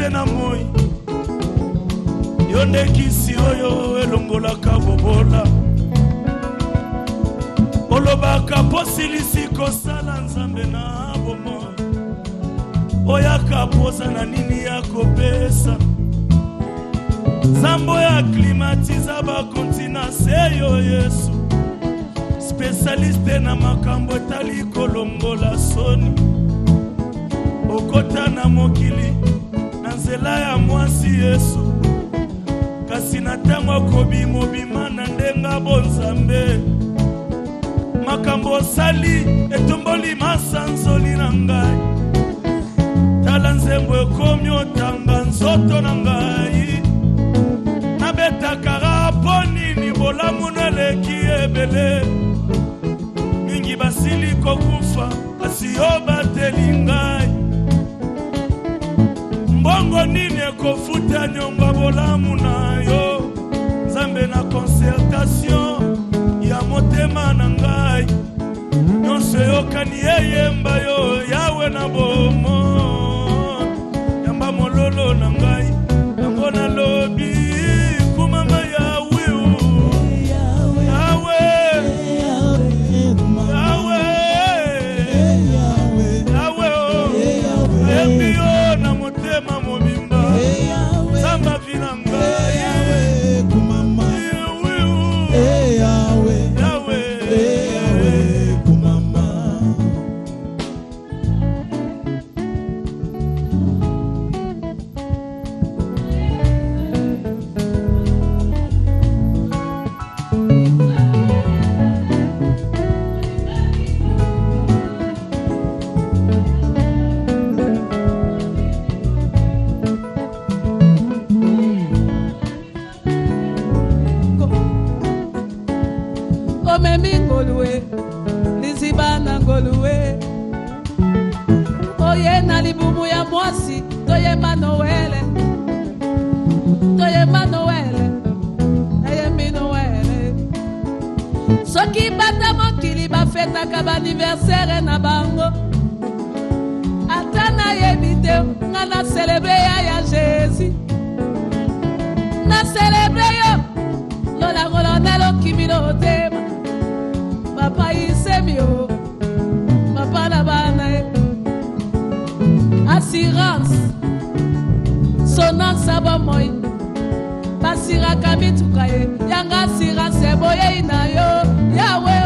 se na moi yo nde kisi oyo elongolaka bobola olobaka posilisi kosala nzambe na bomoi oyaka poza na nini ya kopesa zambo ya klimatiza bakontina seyo Yesu spesialiste na makambo etali kolongola soni okota na mokili na nzela ya mwasi Yesu kasi na ntango kobimobima na ndenga bonzambe makambo osali etomboli masanzoli na ngai tala nzembo ekomi otanga nzoto na ngai nabetaka rapo nini bolamu neleki ebele mingi basili kokufa kasi yo bateli ngai mbongo nini ekofuta nyonga bolamu na yo nzambe na concertation ya motema na ngai nyonso yokani eyemba yo yawe na bomo yamba mololo na ngai yango na lobi kumama yawe yawe yawe yawe yembi yo na motema mobimba zamba vina ngai yawe kumama yawe yawe yawe kumama Omemi ngolue lizibana ngolue oye na libumu ya mwasi toyemba Noele ayembi Noele soki bata mokili bafetaka baniversere na bango ata nayebi te nga na celebre ya Jésus na celebre yo lolangola nalokimino tema papa isemio papa na bana assurance sonance abomoi basiraka mituka ye yanga assurance eboyei na yo yawe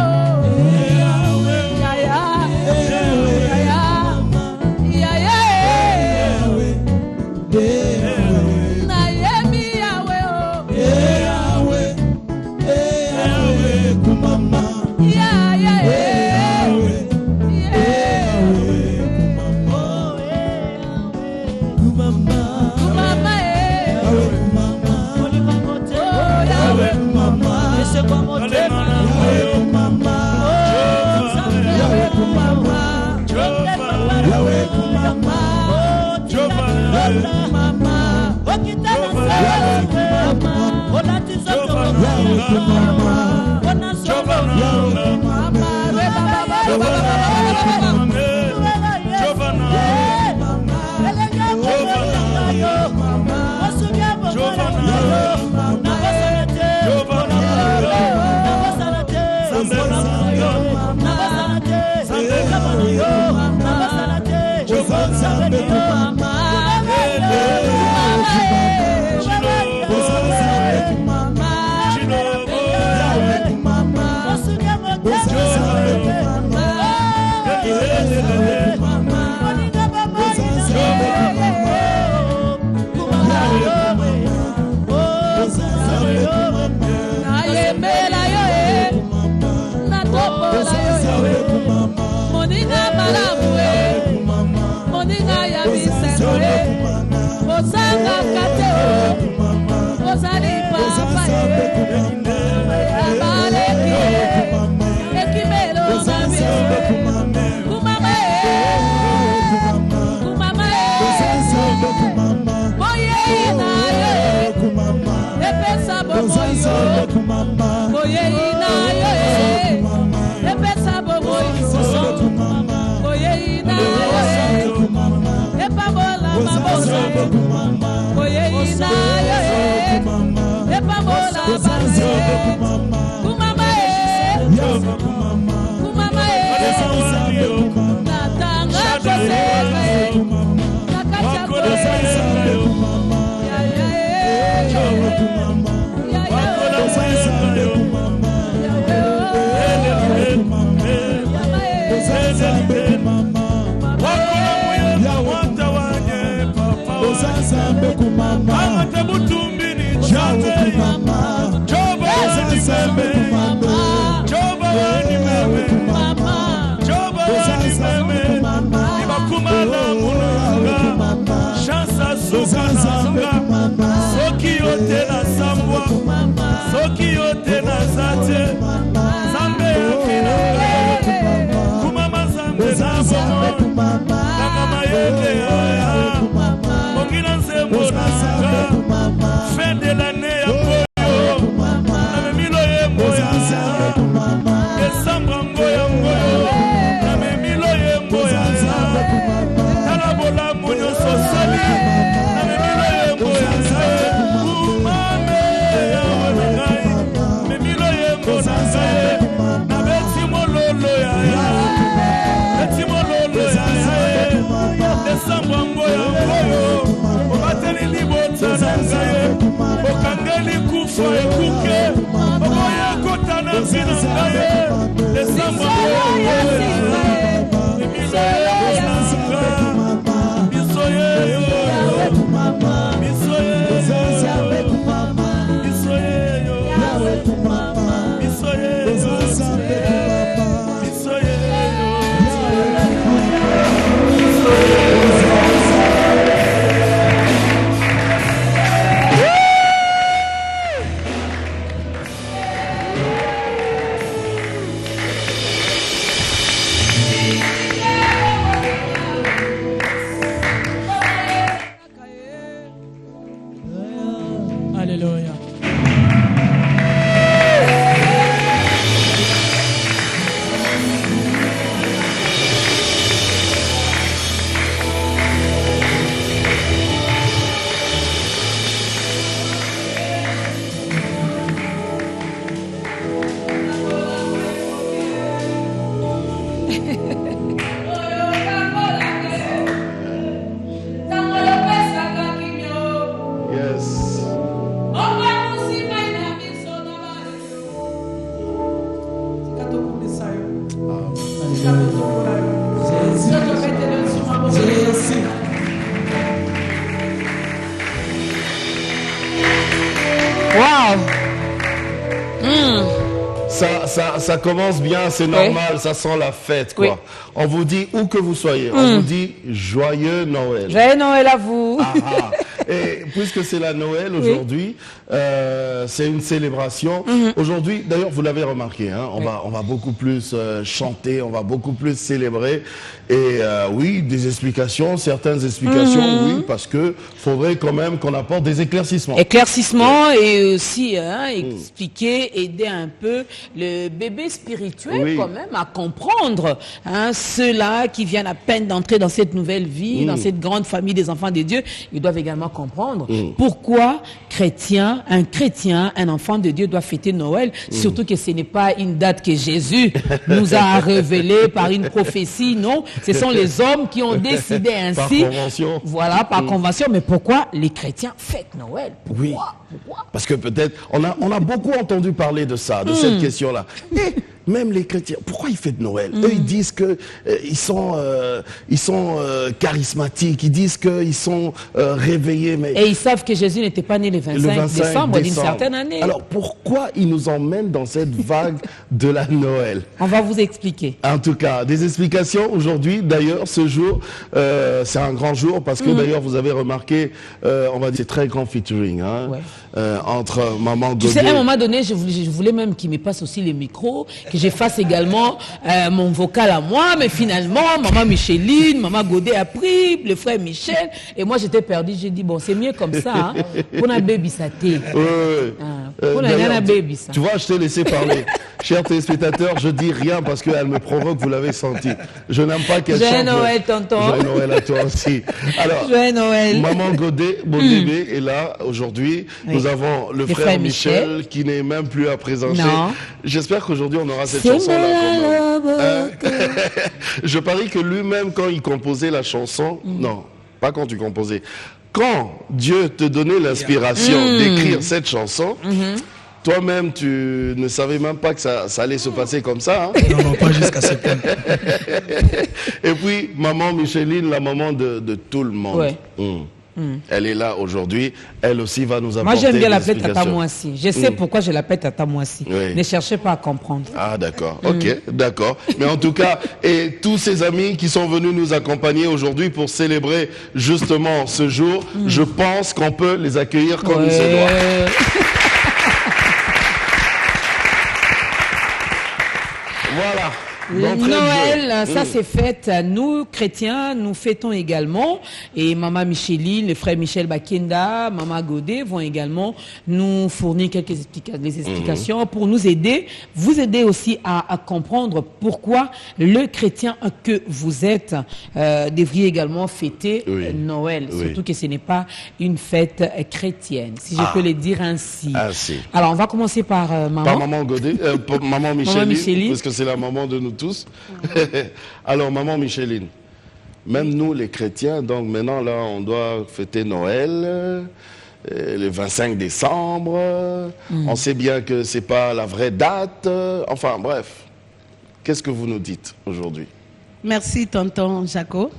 fin de l'année ya ngoyo namemilo ye ngoya décembre ngoya ngoyo namemilo ye ngoya tala bolamu nyonso osali namemilo ye ngoya umame yawe ngai memilo ye ngoya na beti mololo ya beti mololo ya décembre ngoya ngoyo obateli libota na ngai okangeli kufa ekuke okoya kota na zina ngai décembre ngoya biso ye biso ye Alléluia. Ça commence bien, c'est normal, ça sent la fête, quoi. Oui. On vous dit où que vous soyez, on vous dit joyeux Noël. Joyeux Noël à vous. Et puisque c'est la Noël aujourd'hui, c'est une célébration. Aujourd'hui, d'ailleurs, vous l'avez remarqué, hein, on va beaucoup plus chanter, on va beaucoup plus célébrer. Et oui, des explications, certaines explications, oui, parce que faudrait quand même qu'on apporte des éclaircissements. Éclaircissements et aussi expliquer, aider un peu le bébé spirituel quand même à comprendre ceux-là qui viennent à peine d'entrer dans cette nouvelle vie, dans cette grande famille des enfants de Dieu. Ils doivent également comprendre pourquoi un chrétien, un enfant de Dieu doit fêter Noël, surtout que ce n'est pas une date que Jésus nous a révélée par une prophétie, non. Ce sont les hommes qui ont décidé ainsi. Par convention. Voilà, par convention. Mais pourquoi les chrétiens fêtent Noël? Pourquoi? Parce que peut-être, on a beaucoup entendu parler de ça, de cette question-là. Même les chrétiens, pourquoi ils fêtent Noël? Eux, ils disent que ils sont charismatiques, ils disent qu'ils sont réveillés. Mais et ils savent que Jésus n'était pas né le 25 décembre d'une certaine année. Alors pourquoi ils nous emmènent dans cette vague de la Noël? On va vous expliquer. En tout cas, des explications aujourd'hui. D'ailleurs, ce jour, c'est un grand jour parce que d'ailleurs, vous avez remarqué, on va dire, c'est très grand featuring entre Maman Godé. Tu sais, à un moment donné, je voulais même qu'il me passe aussi les micros, que je fasse également mon vocal à moi, mais finalement, Maman Micheline, Maman Godé a pris, le frère Michel, et moi j'étais perdu. J'ai dit, bon, c'est mieux comme ça, pour un baby saté. Pour un baby ça. Tu vois, je t'ai laissé parler. Chers téléspectateurs, je dis rien parce qu'elle me provoque, vous l'avez senti. Je n'aime pas qu'elle chante. Joyeux Noël, tonton. Joyeux Noël à toi aussi. Alors, Joyeux Noël. Maman Godé, mon bébé, est là aujourd'hui. Nous avons le frère Michel qui n'est même plus à présenter. J'espère qu'aujourd'hui on aura cette chanson-là. Je parie que lui-même, quand il composait la chanson, non, pas quand tu composais, quand Dieu te donnait l'inspiration d'écrire cette chanson, toi-même, tu ne savais même pas que ça allait se passer comme ça. Hein? Non, pas jusqu'à ce point. Et puis, Maman Micheline, la maman de tout le monde. Elle est là aujourd'hui. Elle aussi va nous apporter. Moi, j'aime bien l'appeler Tata Moissi. Je sais pourquoi je l'appelle Tata Moissi. Ne cherchez pas à comprendre. Ah, d'accord. Ok, d'accord. Mais en tout cas, et tous ces amis qui sont venus nous accompagner aujourd'hui pour célébrer justement ce jour, je pense qu'on peut les accueillir comme il se doit. Voilà. Noël, ça c'est fête. Nous, chrétiens, nous fêtons également. Et Maman Micheline, le frère Michel Bakenda, Maman Godet vont également nous fournir quelques explications pour nous aider, vous aider aussi à comprendre pourquoi le chrétien que vous êtes devriez également fêter Noël. Surtout que ce n'est pas une fête chrétienne, si je peux le dire ainsi. Alors, on va commencer par Maman. Par Maman Godet, Maman Micheline, parce que c'est la maman de nous tous. Alors, Maman Micheline, même nous les chrétiens, donc maintenant là, on doit fêter Noël, le 25 décembre. On sait bien que c'est pas la vraie date. Enfin, bref. Qu'est-ce que vous nous dites aujourd'hui? Merci, tonton Jaco.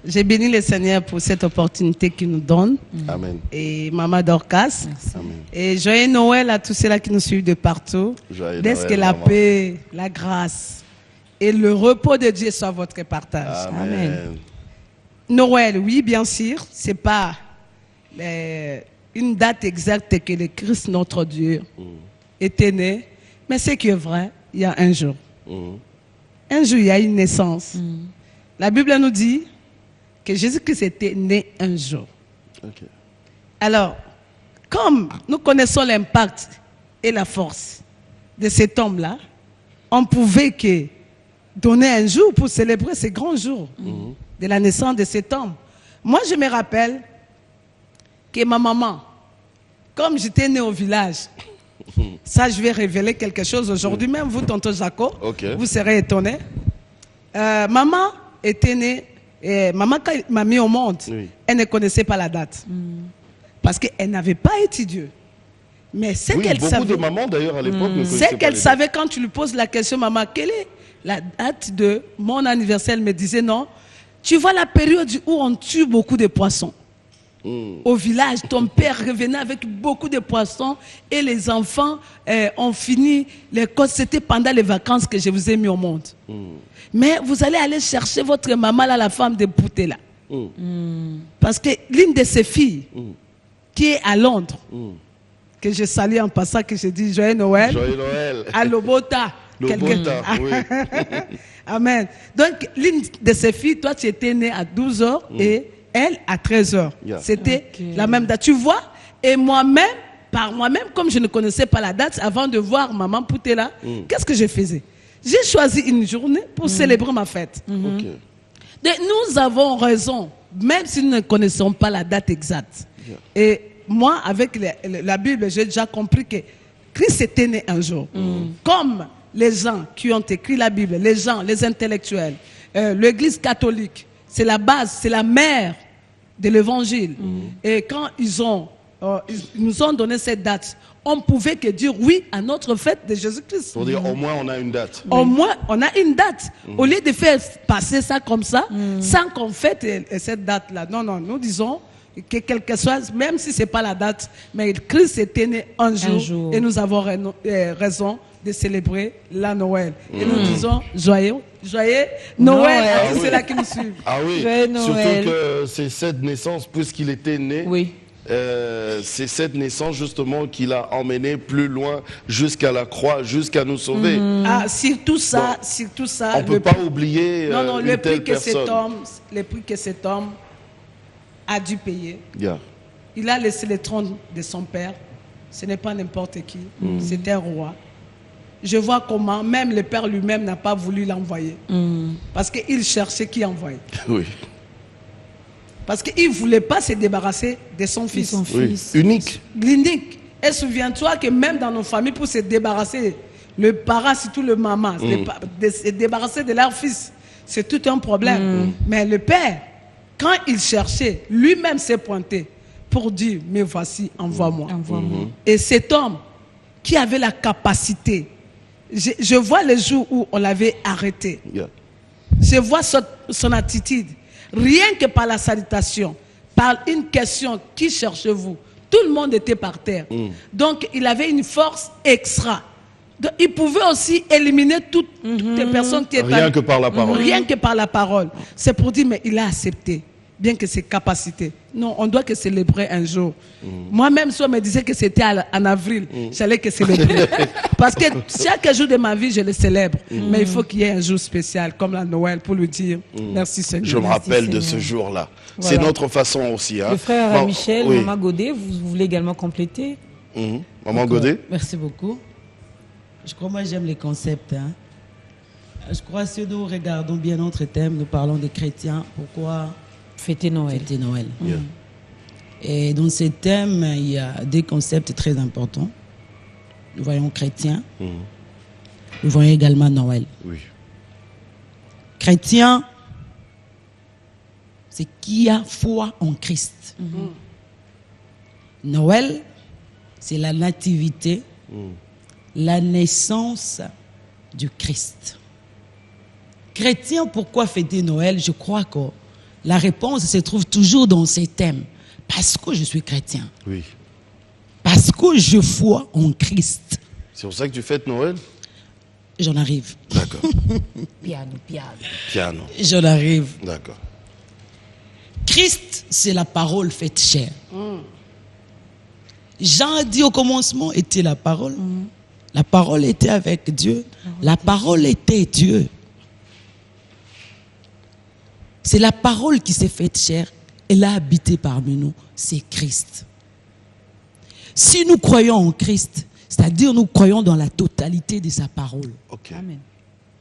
J'ai béni le Seigneur pour cette opportunité qu'il nous donne. Amen. Et Maman Dorcas. Amen. Et joyeux Noël à tous ceux-là qui nous suivent de partout. Laisse que la paix, la grâce et le repos de Dieu soit votre partage. Amen. Noël, oui, bien sûr, c'est pas une date exacte que le Christ, notre Dieu, était né. Mais ce qui est vrai, il y a un jour. Un jour, il y a une naissance. La Bible nous dit que Jésus-Christ était né un jour. Alors, comme nous connaissons l'impact et la force de cet homme-là, on pouvait que donner un jour pour célébrer ce grand jour de la naissance de cet homme. Moi, je me rappelle que ma maman, comme j'étais née au village, ça, je vais révéler quelque chose aujourd'hui, même vous, tonton Jaco, vous serez étonnés. Maman était née, maman, quand elle m'a mis au monde, elle ne connaissait pas la date. Parce qu'elle n'avait pas étudié. Mais c'est qu'elle savait. Beaucoup de mamans, d'ailleurs, à l'époque, ne connaissaient pas. C'est qu'elle savait quand tu lui poses la question, maman, quelle est la date de mon anniversaire? Elle me disait, non, tu vois la période où on tue beaucoup de poissons. Au village, ton père revenait avec beaucoup de poissons et les enfants ont fini l'école. C'était pendant les vacances que je vous ai mis au monde. Mais vous allez aller chercher votre maman, là, la femme de Boutela. Parce que l'une de ses filles, qui est à Londres, que je salue en passant, que je dis Joyeux Noël. Joyeux Noël. À Lobota. Lobota, oui. Amen. Donc, l'une de ses filles, toi, tu étais né à 12 heures et elle à 13 heures. C'était la même date. Tu vois? Et moi-même, par moi-même, comme je ne connaissais pas la date, avant de voir maman Poutela, qu'est-ce que je faisais? J'ai choisi une journée pour célébrer ma fête. Donc, nous avons raison, même si nous ne connaissons pas la date exacte. Et moi, avec la Bible, j'ai déjà compris que Christ était né un jour. Comme les gens qui ont écrit la Bible, les gens, les intellectuels, l'Église catholique, c'est la base, c'est la mère de l'Évangile. Et quand ils nous ont donné cette date, on pouvait que dire oui à notre fête de Jésus-Christ. Pour dire au moins on a une date. Au moins on a une date. Au lieu de faire passer ça comme ça, sans qu'on fête cette date-là. Non, non, nous disons que quel que soit, même si ce n'est pas la date, mais Christ était né un jour. Et nous avons raison de célébrer la Noël. Et nous disons joyeux Noël à tous ceux-là qui nous suivent. Ah oui, surtout que c'est cette naissance, puisqu'il était né, c'est cette naissance justement qui l'a emmené plus loin jusqu'à la croix, jusqu'à nous sauver. Ah, surtout ça, surtout ça. On ne peut pas oublier le prix que cet homme a dû payer. Il a laissé le trône de son père. Ce n'est pas n'importe qui, c'est un roi. Je vois comment même le père lui-même n'a pas voulu l'envoyer. Parce qu'il cherchait qui envoyer. Oui. Parce qu'il ne voulait pas se débarrasser de son fils. Unique. L'unique. Et souviens-toi que même dans nos familles, pour se débarrasser, le parent, surtout le maman, se débarrasser de leur fils, c'est tout un problème. Mais le père, quand il cherchait, lui-même s'est pointé pour dire, mais voici, envoie-moi. Et cet homme qui avait la capacité, je vois les jours où on l'avait arrêté. Je vois son attitude. Rien que par la salutation, par une question, qui cherchez-vous? Tout le monde était par terre. Donc, il avait une force extra. Donc, il pouvait aussi éliminer toutes les personnes qui étaient... Rien que par la parole. Rien que par la parole. C'est pour dire, mais il a accepté bien que ses capacités. Non, on doit que célébrer un jour. Moi-même, si on me disait que c'était en avril, j'allais que célébrer. Parce que chaque jour de ma vie, je le célèbre. Mais il faut qu'il y ait un jour spécial, comme la Noël, pour lui dire merci Seigneur. Je me rappelle de ce jour-là. Voilà. C'est notre façon aussi. Hein. Le frère Michel, Maman Godet, vous voulez également compléter? Maman Godet. Merci beaucoup. Je crois, moi, j'aime les concepts. Hein. Je crois que si nous regardons bien notre thème, nous parlons des chrétiens. Pourquoi fêter Noël? Fêter Noël. Et dans ce thème, il y a des concepts très importants. Nous voyons chrétien. Nous voyons également Noël. Oui. Chrétien, c'est qui a foi en Christ. Noël, c'est la nativité, la naissance du Christ. Chrétien, pourquoi fêter Noël? Je crois que la réponse se trouve toujours dans ces thèmes. Parce que je suis chrétien. Oui. Parce que je foi en Christ. C'est pour ça que tu fêtes Noël? J'en arrive. D'accord. Piano. J'en arrive. D'accord. Christ, c'est la parole faite chair. Jean a dit au commencement était la parole. La parole était avec Dieu. La parole était Dieu. C'est la parole qui s'est faite chair. Elle a habité parmi nous. C'est Christ. Si nous croyons en Christ, c'est-à-dire nous croyons dans la totalité de sa parole. Okay. Amen.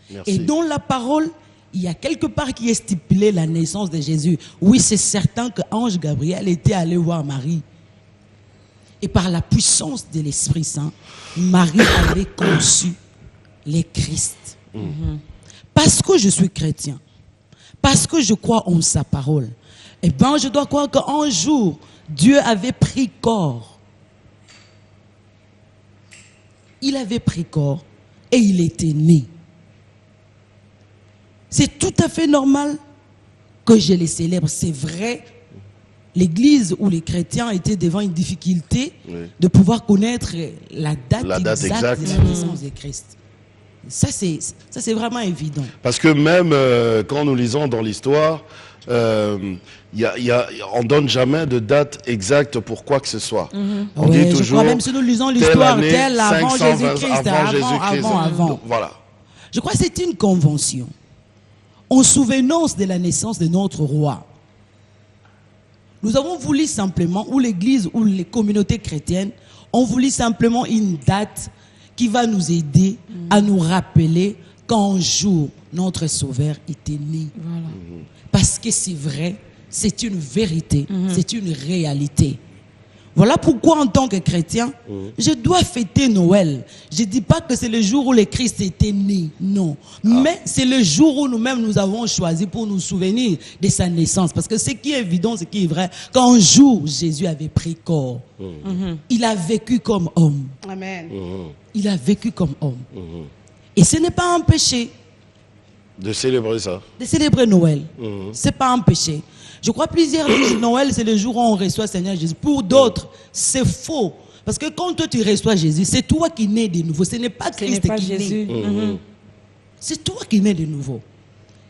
Merci. Et dans la parole, il y a quelque part qui est stipulé la naissance de Jésus. Oui, c'est certain que l'ange Gabriel était allé voir Marie. Et par la puissance de l'Esprit Saint, Marie avait conçu le Christ. Parce que je suis chrétien, parce que je crois en sa parole, eh bien, je dois croire qu'un jour, Dieu avait pris corps. Il avait pris corps et il était né. C'est tout à fait normal que je les célèbre. C'est vrai, l'Église ou les chrétiens étaient devant une difficulté de pouvoir connaître la date exacte de la naissance de Christ. Ça, c'est vraiment évident. Parce que même quand nous lisons dans l'histoire, on ne donne jamais de date exacte pour quoi que ce soit. On dit toujours, je crois même si nous lisons l'histoire telle avant Jésus-Christ, avant. Voilà. Je crois que c'est une convention. En souvenance de la naissance de notre roi. Nous avons voulu simplement, ou l'Église ou les communautés chrétiennes, ont voulu simplement une date qui va nous aider à nous rappeler qu'un jour, notre Sauveur était né. Voilà. Parce que c'est vrai, c'est une vérité, c'est une réalité. Voilà pourquoi en tant que chrétien, je dois fêter Noël. Je ne dis pas que c'est le jour où le Christ était né, non. Mais c'est le jour où nous-mêmes nous avons choisi pour nous souvenir de sa naissance. Parce que ce qui est évident, ce qui est vrai, qu'un jour Jésus avait pris corps. Il a vécu comme homme. Amen. Il a vécu comme homme. Et ce n'est pas un péché. De célébrer ça. De célébrer Noël. Ce n'est pas un péché. Je crois que plusieurs disent Noël, c'est le jour où on reçoit Seigneur Jésus. Pour d'autres, c'est faux. Parce que quand toi tu reçois Jésus, c'est toi qui nais de nouveau. Ce n'est pas Christ qui naît. C'est toi qui nais de nouveau.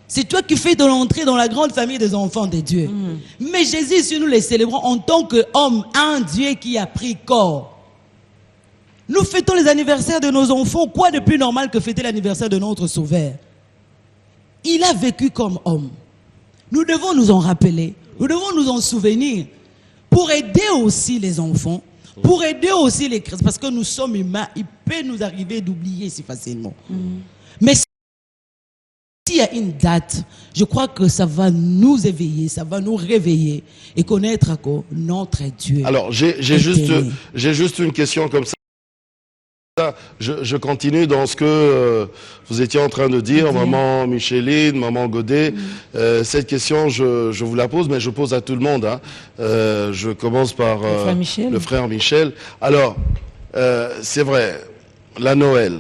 C'est toi qui fais de l'entrée dans la grande famille des enfants de Dieu. Mais Jésus, si nous le célébrons en tant qu'homme, un Dieu qui a pris corps. Nous fêtons les anniversaires de nos enfants. Quoi de plus normal que fêter l'anniversaire de notre Sauveur? Il a vécu comme homme. Nous devons nous en rappeler, nous devons nous en souvenir pour aider aussi les enfants, pour aider aussi les chrétiens, parce que nous sommes humains, il peut nous arriver d'oublier si facilement. Mais s'il y a une date, je crois que ça va nous éveiller, ça va nous réveiller et connaître encore notre Dieu. Alors, j'ai juste une question comme ça. Je continue dans ce que vous étiez en train de dire, maman Micheline, maman Godet. Cette question, je vous la pose, mais je pose à tout le monde. Hein. Je commence par le frère Michel. Alors, c'est vrai, la Noël,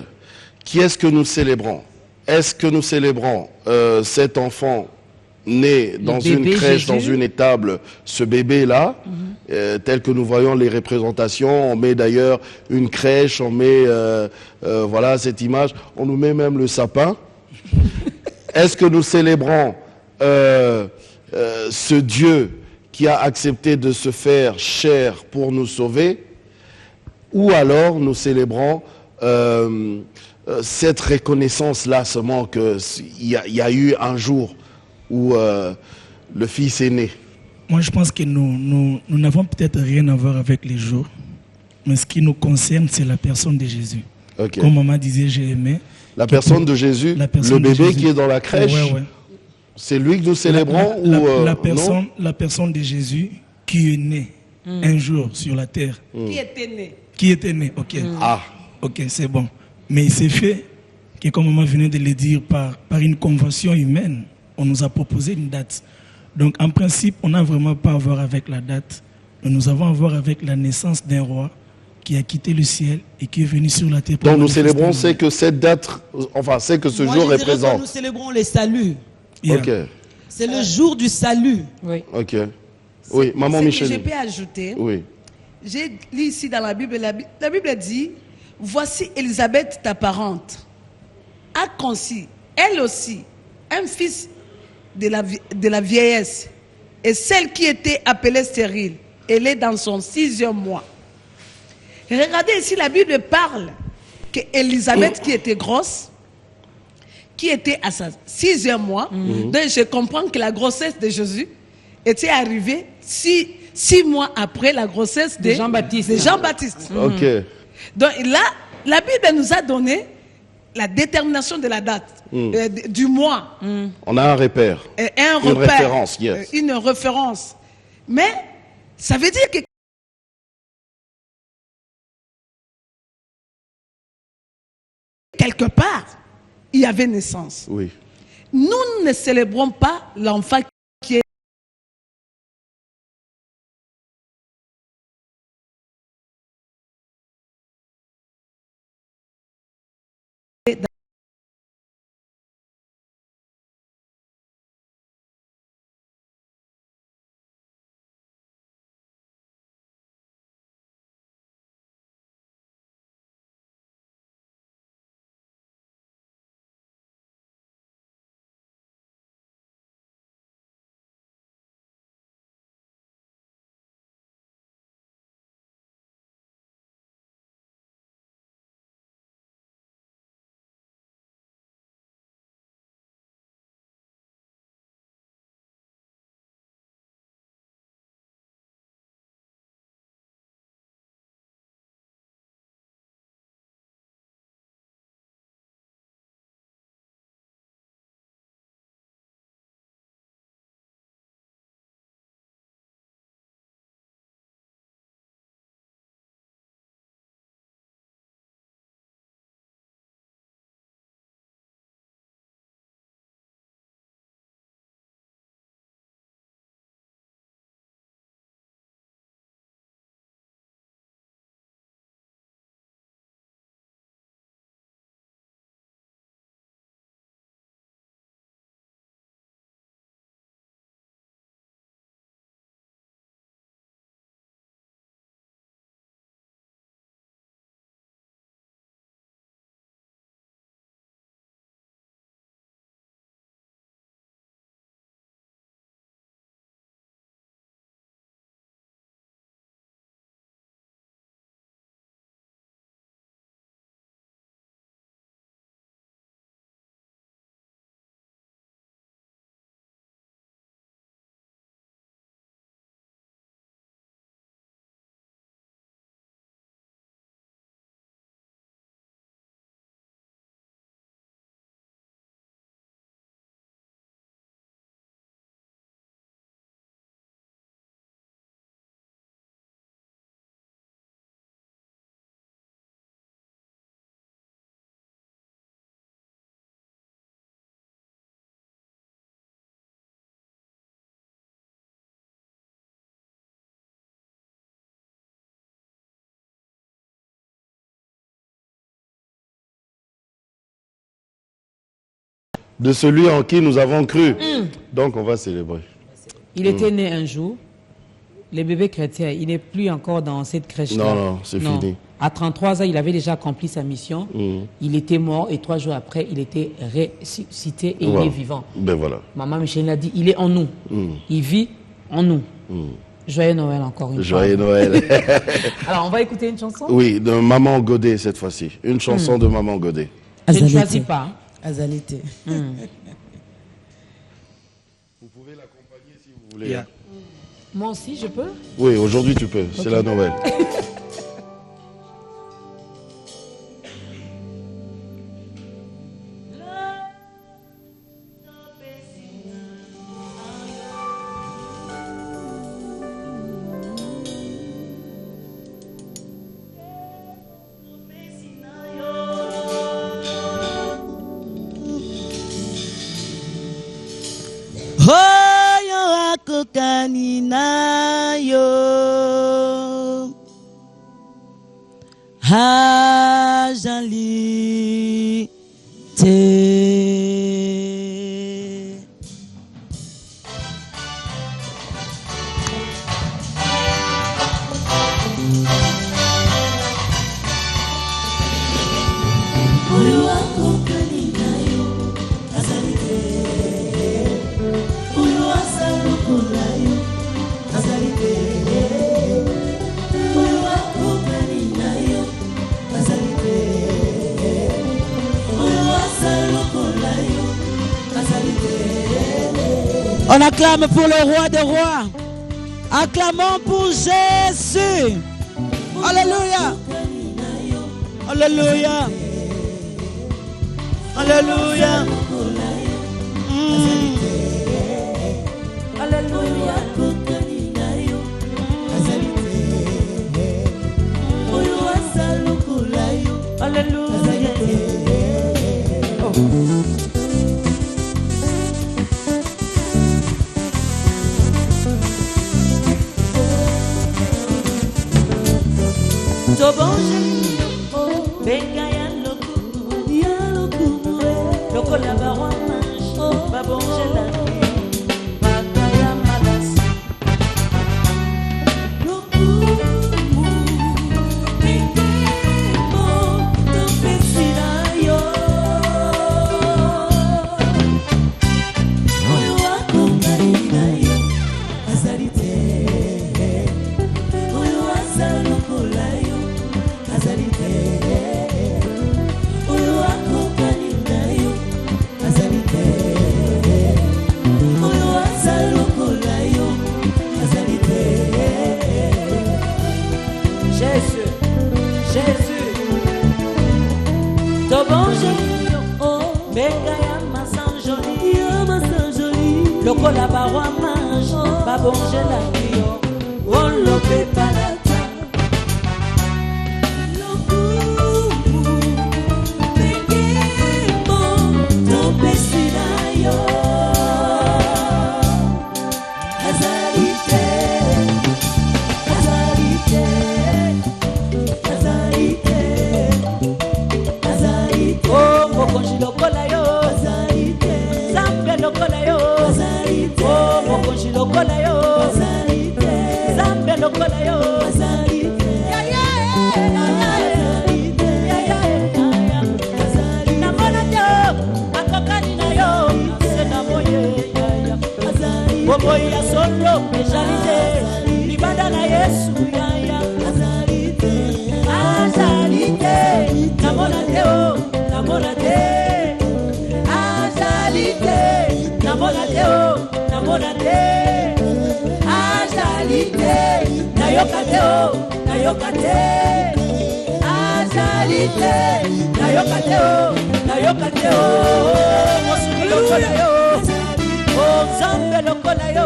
qui est-ce que nous célébrons? Est-ce que nous célébrons cet enfant né dans une crèche, Jésus, dans une étable, ce bébé-là, tel que nous voyons les représentations? On met d'ailleurs une crèche, on met voilà cette image, on nous met même le sapin. Est-ce que nous célébrons ce Dieu qui a accepté de se faire chair pour nous sauver, ou alors nous célébrons cette reconnaissance-là seulement qu'il y a eu un jour où le Fils est né. Moi, je pense que nous n'avons peut-être rien à voir avec les jours, mais ce qui nous concerne, c'est la personne de Jésus. Okay. Comme maman disait, j'ai aimé. La personne de Jésus, le bébé qui est dans la crèche, c'est lui que nous célébrons la personne de Jésus qui est né un jour sur la terre. Qui était né. Qui était né, ok. Ah. Ok, c'est bon. Mais il s'est fait que, comme maman venait de le dire, par une convention humaine, on nous a proposé une date. Donc, en principe, on n'a vraiment pas à voir avec la date. Mais nous avons à voir avec la naissance d'un roi qui a quitté le ciel et qui est venu sur la terre. Donc, nous célébrons, c'est que cette date, enfin, c'est que ce jour représente. Nous célébrons le salut. Yeah. Ok. C'est le jour du salut. Oui. Ok. Oui, maman Michel. Ce que je peux ajouter, oui. j'ai lu ici dans la Bible, la Bible dit, voici Élisabeth, ta parente, a conçu, elle aussi, un fils de la vieillesse, et celle qui était appelée stérile, elle est dans son 6e mois. Regardez ici, la Bible parle qu'Élisabeth qui était grosse, qui était à sa 6e mois, donc je comprends que la grossesse de Jésus était arrivée 6 mois après la grossesse de Jean-Baptiste. Ok. Donc là, la Bible nous a donné la détermination de la date, du mois. On a un repère. Une référence, yes. Une référence. Mais ça veut dire que quelque part, il y avait naissance. Oui. Nous ne célébrons pas l'enfant qui est de celui en qui nous avons cru. Donc on va célébrer. Il était né un jour. les bébés chrétiens, il n'est plus encore dans cette crèche-là. Non, c'est fini. À 33 ans, il avait déjà accompli sa mission. Il était mort et 3 jours après, il était ressuscité et il est vivant. Ben voilà. Maman Micheline a dit, il est en nous. Il vit en nous. Joyeux Noël encore une fois. Joyeux Noël. Alors, on va écouter une chanson? Oui, de Maman Godet cette fois-ci. Une chanson de Maman Godet. Je ne choisis pas. Azalité. Vous pouvez l'accompagner si vous voulez. Yeah. Moi aussi, je peux? Oui, aujourd'hui tu peux. C'est la Noël. Kaninayo Hajalite Oyo wako kaninayo Azalite Oyo asalukulayo Azalite Oyo wako kaninayo Azalite Oyo asalukulayo Azalite. On acclame pour le roi des rois. Acclamons pour Jésus. Alléluia. Alléluia. Alléluia. Alléluia. Alléluia. Tobonje benga ya lokumu lokola barwana babonje la bakaya malasi lokumu bekemo topesina yo oyo akokalina yo azalite oyo azalokola yo azalite oyo akokalina yo azalite oyo azalokola yo azalite. Jésus, Jésus, tobonje oh benga ya masanjoli lokola barwa mange babonje la yo on lope palata lokumu bekemo topesina yo azalite azalite azalite azalite oh mokonji lokola yo azalite zambe lokola yo azalite oh mokonji lokola yo azalite zambe lokola yo azalite ya ya azalite ya ya azalite namona yo akokani na yo sena moye ya ya azalite bobo ya solo ejalite libanda na Yesu ya ya azalite azalite namona yo namona te azalite namona yo namona te azalite nayoka te nayoka te azalite nayoka te nayoka te mosuni lokola yo oh zambe lokola yo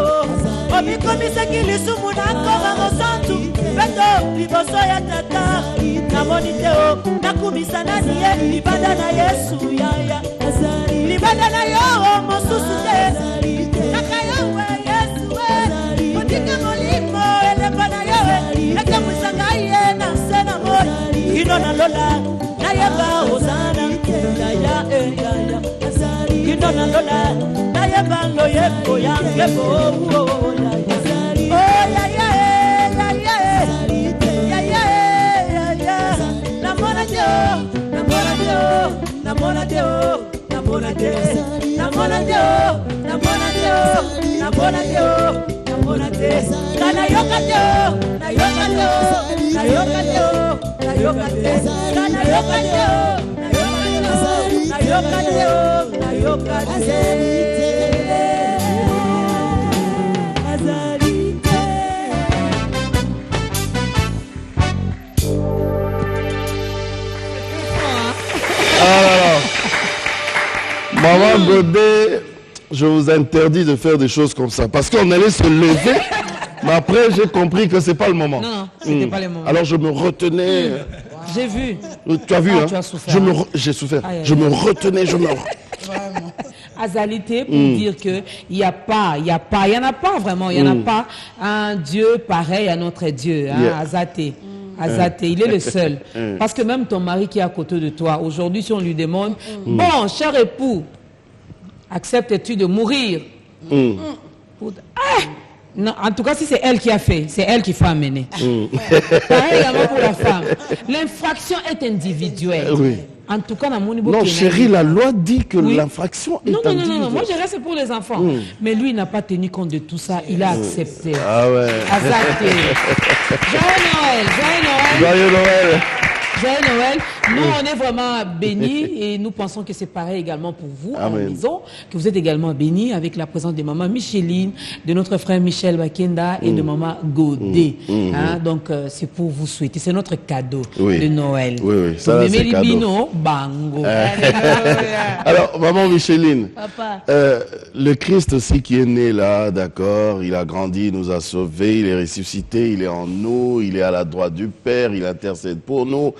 omikomisaki lisumu na nkora mosantu peto liboso ya tata namoni te nakumisa nani ye libanda na Yesu yaya libanda na yo mosusu te kaka yawe Yesu motika molimo eleko na yo ekamwisanga ye na se na moi ino na lola nayeba ozana yaya yaya ino na lola nayeba loyeko yange bo yaya oh yaya namona Deo, namona Deo, namona Deo, namona Deo, namona Deo, namona Deo, kana yoka Deo, na yoka Deo, na yoka Deo, na yoka Deo, kana yoka Deo, na yoka Deo, na yoka Deo. Maman Godet, je vous interdis de faire des choses comme ça. Parce qu'on allait se lever, mais après j'ai compris que c'est pas le moment. Non, c'était pas le moment. Alors je me retenais. J'ai vu. Tu as vu, hein? Tu as souffert. J'ai souffert. Je me retenais, Vraiment. Azalité pour dire que il y en a pas vraiment, il y en a pas un Dieu pareil à notre Dieu, hein, Azaté. Azaté, il est le seul. Parce que même ton mari qui est à côté de toi, aujourd'hui, si on lui demande, bon, cher époux, acceptes-tu de mourir? Non, en tout cas, si c'est elle qui a fait, c'est elle qu'il faut amener. Pareil également pour la femme. L'infraction est individuelle. Oui. En tout cas, non, chérie, la loi dit que l'infraction est individuelle. Non, moi je reste pour les enfants. Mais lui, il n'a pas tenu compte de tout ça, il a accepté. Ah ouais. Azaté. Joyeux Noël, joyeux Noël. Joyeux Noël. Joyeux Noël. Nous, on est vraiment bénis et nous pensons que c'est pareil également pour vous à la maison, que vous êtes également bénis avec la présence de maman Micheline, de notre frère Michel Bakenda et de maman Godet. Hein, donc, c'est pour vous souhaiter. C'est notre cadeau de Noël. Oui, ça c'est cadeau. Bino, bango. Alors, maman Micheline, Papa. Le Christ aussi qui est né là, d'accord, il a grandi, il nous a sauvés, il est ressuscité, il est en nous, il est à la droite du Père, il intercède pour nous.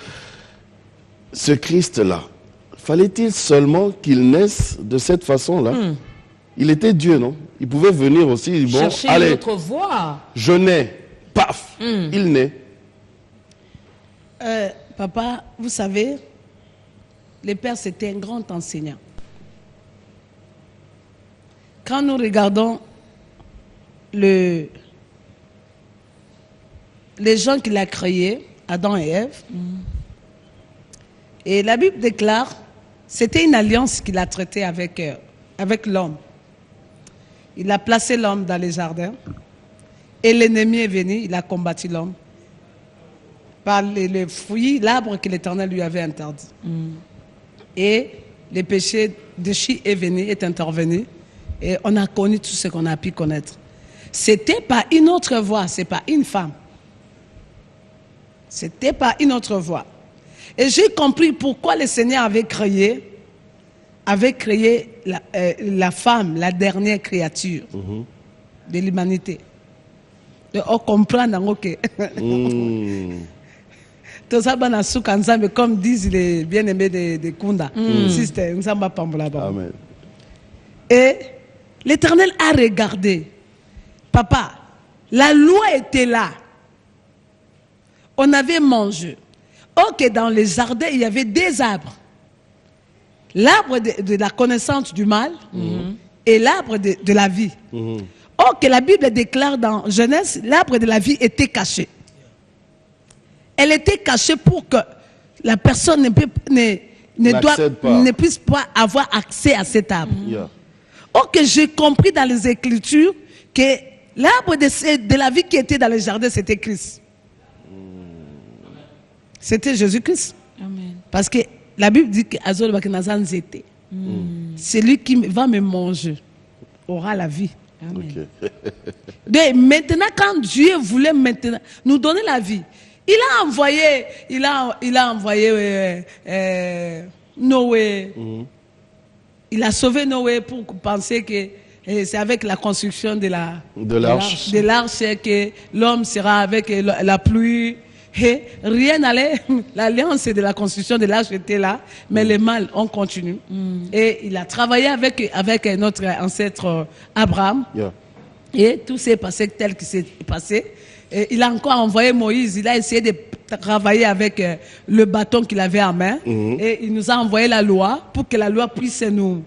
Ce Christ-là, fallait-il seulement qu'il naisse de cette façon-là? Il était Dieu, non? Il pouvait venir aussi, bon, chercher allez, notre voie. Je nais, paf, il naît. Papa, vous savez, le Père, c'était un grand enseignant. Quand nous regardons les gens qu'il a créés, Adam et Ève, et la Bible déclare, c'était une alliance qu'il a traitée avec l'homme. Il a placé l'homme dans les jardins et l'ennemi est venu, il a combattu l'homme par les fruits, l'arbre que l'Éternel lui avait interdit. Et le péché de Chi est intervenu et on a connu tout ce qu'on a pu connaître. C'était pas une autre voie, c'est pas une femme. C'était pas une autre voie. Et j'ai compris pourquoi le Seigneur avait créé la femme, la dernière créature de l'humanité. On comprend que tout ça, comme disent les bien-aimés de Kunda. Amen. Et l'Éternel a regardé. Papa, la loi était là. On avait mangé. Ok, dans les jardins, il y avait des arbres. L'arbre de la connaissance du mal et l'arbre de la vie. Ok, la Bible déclare dans Genèse, l'arbre de la vie était caché. Elle était cachée pour que la personne ne puisse pas avoir accès à cet arbre. Ok, j'ai compris dans les Écritures que l'arbre de la vie qui était dans les jardins, c'était Christ. C'était Jésus-Christ. Parce que la Bible dit que celui qui va me manger aura la vie. Amen. Donc, maintenant, quand Dieu voulait nous donner la vie, il a envoyé Noé. Il a sauvé Noé pour penser que c'est avec la construction de l'arche que l'homme sera avec la pluie. Et rien n'allait. L'alliance de la construction de l'arche était là, mais les mâles ont continué. Et il a travaillé avec notre ancêtre Abraham. Et tout s'est passé tel qu'il s'est passé. Et il a encore envoyé Moïse. Il a essayé de travailler avec le bâton qu'il avait en main. Et il nous a envoyé la loi pour que la loi puisse nous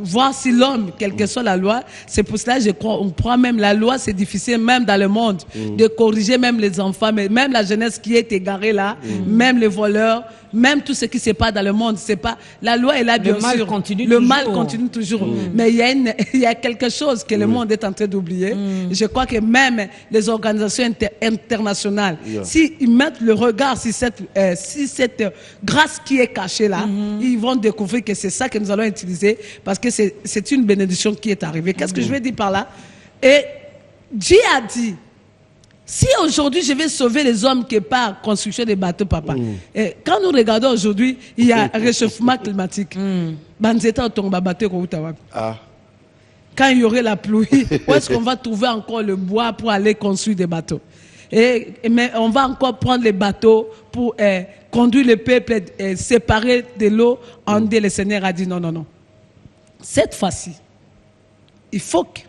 voir si l'homme, quelle que soit la loi, c'est pour cela que on croit même la loi, c'est difficile même dans le monde de corriger même les enfants, mais même la jeunesse qui est égarée là, même les voleurs, même tout ce qui se passe dans le monde, c'est pas la loi est là bien sûr. Le mal continue toujours. Mais il y a quelque chose que le monde est en train d'oublier. Je crois que même les organisations internationales, s'ils mettent le regard sur cette grâce qui est cachée là, ils vont découvrir que c'est ça que nous allons utiliser parce que c'est une bénédiction qui est arrivée. Qu'est-ce que je veux dire par là? Et Dieu a dit, si aujourd'hui je vais sauver les hommes qui par construction des bateaux, papa, et quand nous regardons aujourd'hui, il y a un réchauffement climatique. Quand il y aurait la pluie, où est-ce qu'on va trouver encore le bois pour aller construire des bateaux? Mais on va encore prendre les bateaux pour conduire le peuple, séparer de l'eau. Le Seigneur a dit non, non, non. Cette fois-ci, il faut que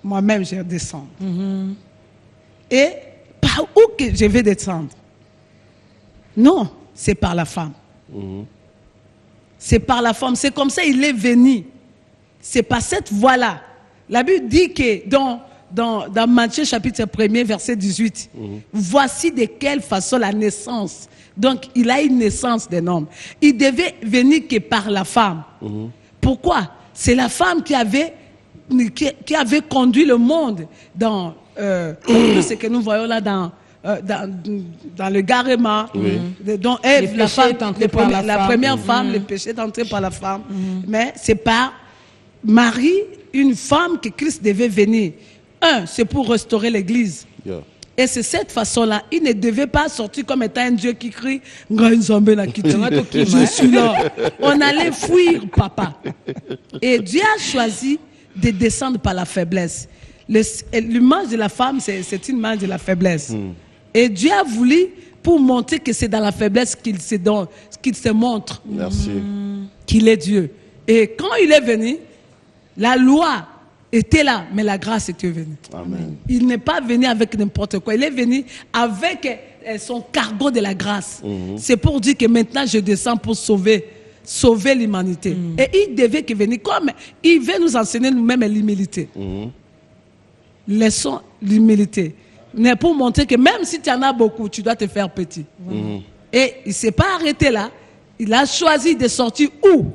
moi-même je descende. Et par où que je vais descendre? Non, c'est par la femme. C'est par la femme. C'est comme ça il est venu. C'est par cette voie-là. La Bible dit que dans Matthieu chapitre 1er, verset 18, voici de quelle façon la naissance. Donc, il a une naissance d'un homme. Il devait venir que par la femme. Pourquoi? C'est la femme qui avait conduit le monde dans ce que nous voyons là dans le Garema, dont Ève, la première femme, le péché est entré par la femme. Mais c'est par Marie, une femme que Christ devait venir. C'est pour restaurer l'église. Et c'est cette façon-là. Il ne devait pas sortir comme étant un Dieu qui crie « Je suis là ». On allait fuir, papa. Et Dieu a choisi de descendre par la faiblesse. L'image de la femme, c'est une image de la faiblesse. Et Dieu a voulu, pour montrer que c'est dans la faiblesse qu'il se montre. Merci. Qu'il est Dieu. Et quand il est venu, la loi était là, mais la grâce était venue. Amen. Il n'est pas venu avec n'importe quoi. Il est venu avec son cargo de la grâce. C'est pour dire que maintenant je descends pour sauver l'humanité. Et il devait venir comme il veut nous enseigner nous-mêmes l'humilité. Laissons l'humilité. Mais pour montrer que même si tu en as beaucoup, tu dois te faire petit. Et il ne s'est pas arrêté là. Il a choisi de sortir où?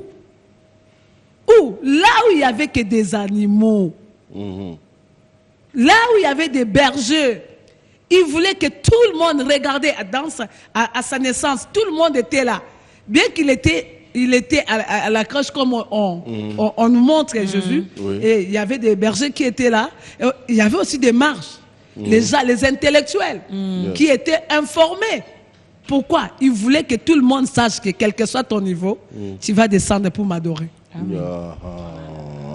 Là où il n'y avait que des animaux. Là où il y avait des bergers. Il voulait que tout le monde regardait à sa naissance. Tout le monde était là. Bien qu'il était à la crèche comme on nous montre Jésus. Et il y avait des bergers qui étaient là. Et il y avait aussi des marches. Les intellectuels qui étaient informés. Pourquoi? Il voulait que tout le monde sache que quel que soit ton niveau, tu vas descendre pour m'adorer.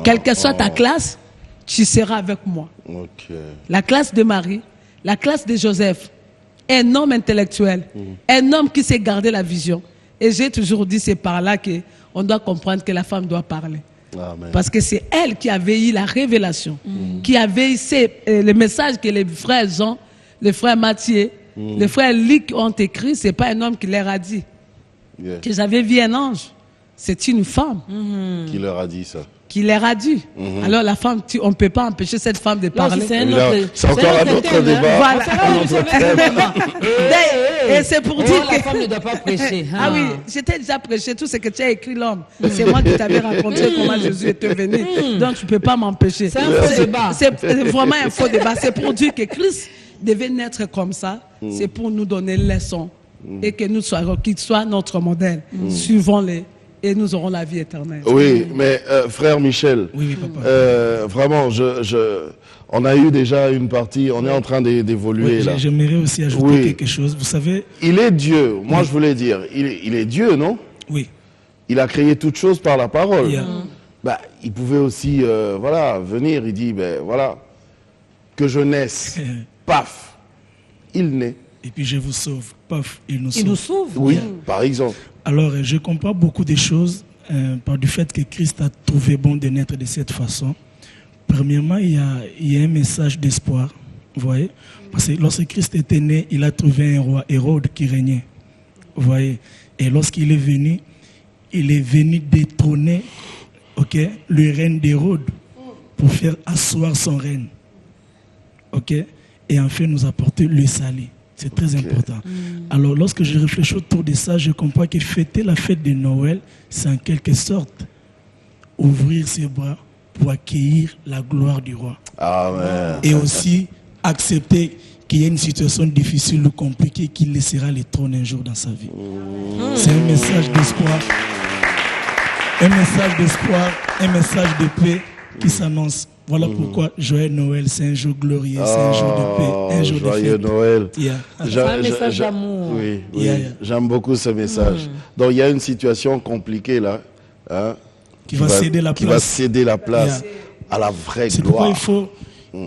Quelle que soit ta classe, tu seras avec moi. La classe de Marie, la classe de Joseph, un homme intellectuel, un homme qui sait garder la vision. Et j'ai toujours dit, c'est par là qu'on doit comprendre que la femme doit parler. Amen. Parce que c'est elle qui avait eu la révélation, qui avait eu le message que les frères Jean, les frères Matthieu, les frères Luc ont écrit. Ce n'est pas un homme qui leur a dit que j'avais vu un ange. C'est une femme qui leur a dit ça. Qui leur a dit. Alors la femme, on ne peut pas empêcher cette femme de parler. C'est encore un autre débat. Voilà. Et c'est pour dire que la femme ne doit pas prêcher. Ah oui, j'étais déjà prêché tout ce que tu as écrit, l'homme. C'est moi qui t'avais raconté comment Jésus était venu. Donc tu ne peux pas m'empêcher. C'est un faux débat. C'est vraiment un faux débat. C'est pour dire que Christ devait naître comme ça. C'est pour nous donner une leçon. Et que nous soyons, qu'il soit notre modèle. Suivons-les. Et nous aurons la vie éternelle. Oui, mais frère Michel, oui, papa. Vraiment, on a eu déjà une partie, on est en train d'évoluer là. J'aimerais aussi ajouter quelque chose, vous savez. Il est Dieu, moi je voulais dire, il est Dieu, non? Oui. Il a créé toutes choses par la parole. Il pouvait aussi, venir, il dit, voilà, que je naisse, paf, il naît. Et puis je vous sauve, paf, il nous sauve. Il nous sauve. Oui, par exemple. Alors, je comprends beaucoup de choses par du fait que Christ a trouvé bon de naître de cette façon. Premièrement, il y a un message d'espoir, vous voyez. Parce que lorsque Christ était né, il a trouvé un roi, Hérode, qui régnait, vous voyez. Et lorsqu'il est venu détrôner, ok, le règne d'Hérode pour faire asseoir son règne. Ok, et enfin nous apporter le salut. C'est très important. Alors lorsque je réfléchis autour de ça, je comprends que fêter la fête de Noël, c'est en quelque sorte ouvrir ses bras pour accueillir la gloire du roi. Amen. Et aussi accepter qu'il y a une situation difficile ou compliquée qu'il laissera le trône un jour dans sa vie. C'est un message d'espoir. Un message d'espoir, un message de paix qui s'annonce. Voilà pourquoi joyeux Noël, c'est un jour glorieux, c'est un jour de paix, un jour de fête. Joyeux Noël. C'est un message d'amour. Oui, j'aime beaucoup ce message. Donc il y a une situation compliquée là, hein, qui va céder la place à la vraie gloire. C'est pourquoi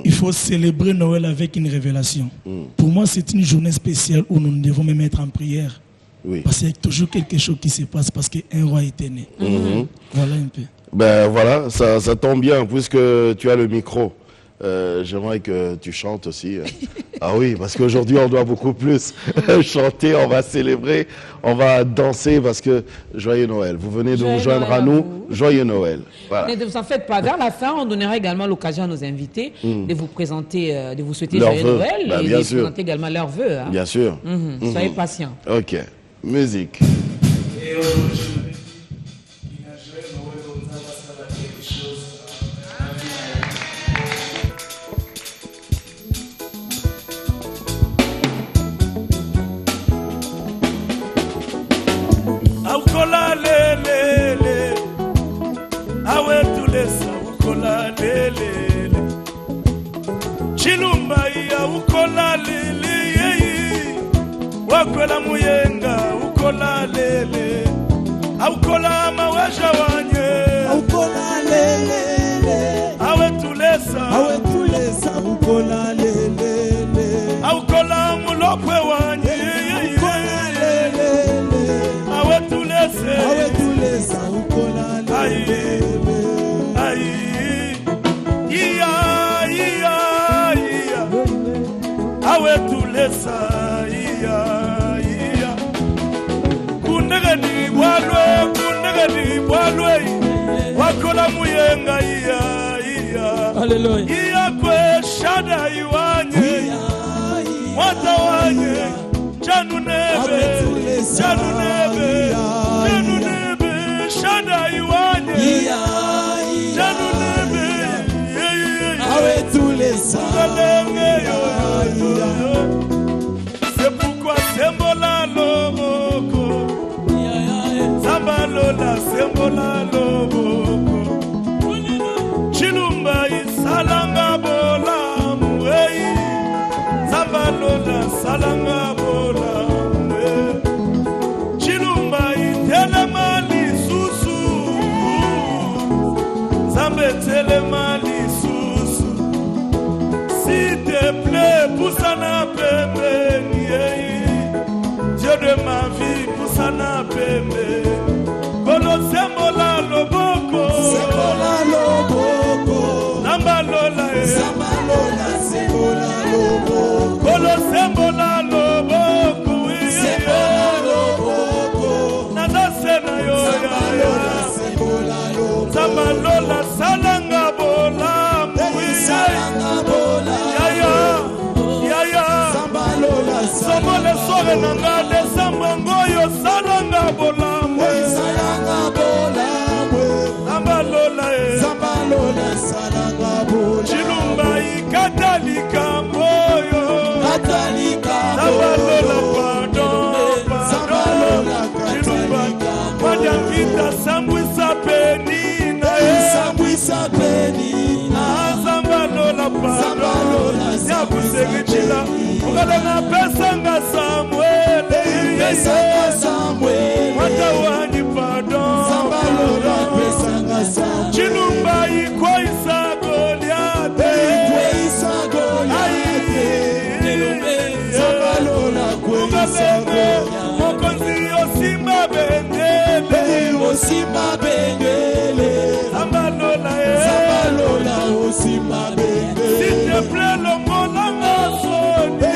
il faut célébrer Noël avec une révélation. Pour moi, c'est une journée spéciale où nous devons même être en prière. Oui. Parce qu'il y a toujours quelque chose qui se passe parce qu'un roi était né. Voilà un peu. Ben voilà, ça tombe bien puisque tu as le micro. J'aimerais que tu chantes aussi. Ah oui, parce qu'aujourd'hui on doit beaucoup plus chanter, on va célébrer, on va danser parce que joyeux Noël. Vous venez de vous joindre à nous, joyeux Noël. Voilà. Ne vous en faites pas. Vers la fin, on donnera également l'occasion à nos invités de vous présenter, de vous souhaiter joyeux Noël et de présenter également leurs vœux. Hein. Bien sûr. Soyez patients. Ok, musique. Ukola lelele, awe tulesa ukola lelele, chilumba iya ukola lelele, wakwela muyenga ukola lele, ukola mawaja wanye, ukola lelele, awe tulesa ukola lelele, ukola mulokwe wanye. Awe tulesa ukola lelele. Awe tulesa kunegani walwe wakola muyenga Hallelujah. Kwe shada iwanye wata wanye Janu nebe, shada iwanye. Janu nebe, awe tulesa. C'est pourquoi sembola loboko, Zambalola sembola loboko, Chilumba isalanga bola muei, Zambalola salanga bola. S'il te plaît, poussana pembeni, Dieu de ma vie, poussana pembeni. Kolo sembola loboko, Zambalola, sembola loboko, Kolo sembola loboko, Nada sena yo, Zambalola salanga bola. Somole sore nanga desamba ngoyo salanga bolamwe Zambalola salanga bola Chilumba ikatalika moyo Zambalola pardon Chilumba Wadiangita sambwisa penina Zambalola pardon Yakusegichila Ukadana pesanga Samuele Wata wani pardon Zambalola pesanga Samuele Chilumba ikwa isa Goliate Zambalola kwisa Goliate Mokonzi yosimba bendele Zambalola osimba bendele S'il te plaît longolanga soni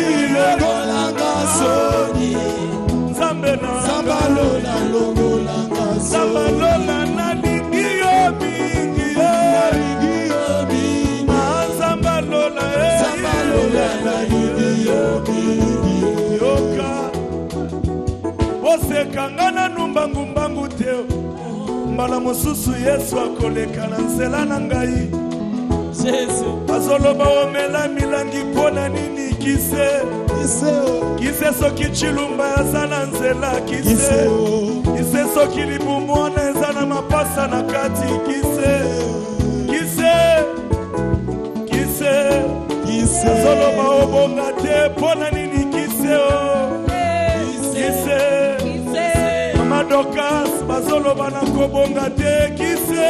Zambalola longolanga Zambalola nalingi yomi bosekangana numbangumbangu teo mbala mosusu Yesu akoleka na nzela na ngai azoloba omela milangi mpona nini kise soki chilumba yaza na nzela kise soki libumwana eza na mapasa na kati kise azoloba obonga te mpona nini kise Madokas bazoloba na kobonga te kise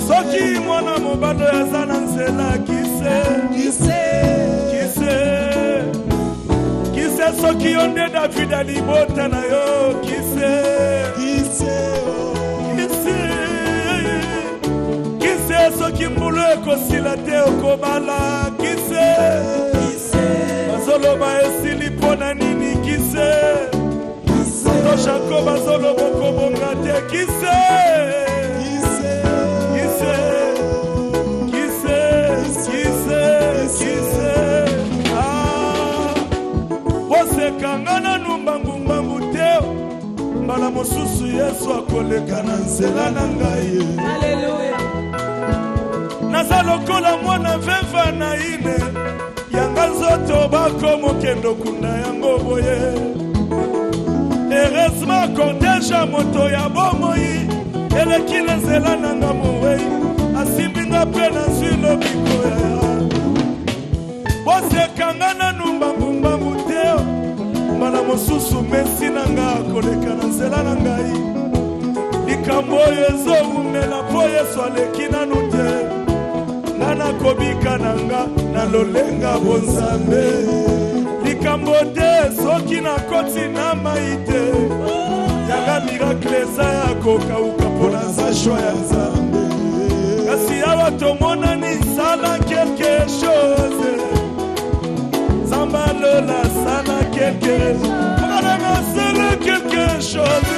soki mwana mobalo yaza na nzela kise soki yo nde David alibota na yo kise soki mbulu ekosila te okobala kise bazoloba esili mpona nini kise Jacob azoloba okobonga te kise bosekangana numbangumbangu te mbala mosusu Yesu akoleka na nzela na ngai naza lokola mwana veva na ine yanga nzoto bakomokendo kunda yango boye heureusement kordeja moto ya bomoi eleki na nzela na nga mowei asimbinga mpe na zwi lobiko ya bosekangana numbangumbangu te mbala mosusu mesi na nga koleka na nzela na ngai likambo oyo ezowumela mpo Yesu aleki nanu te nga nakobika na nga na lolenga bonzambe likambo te soki nakoti na mai te yanga miracle eza ya kokauka mpo naza shwa ya nzambe kasi awa tomonani sala quelque chose Zambalola sala quelque sala quelque chose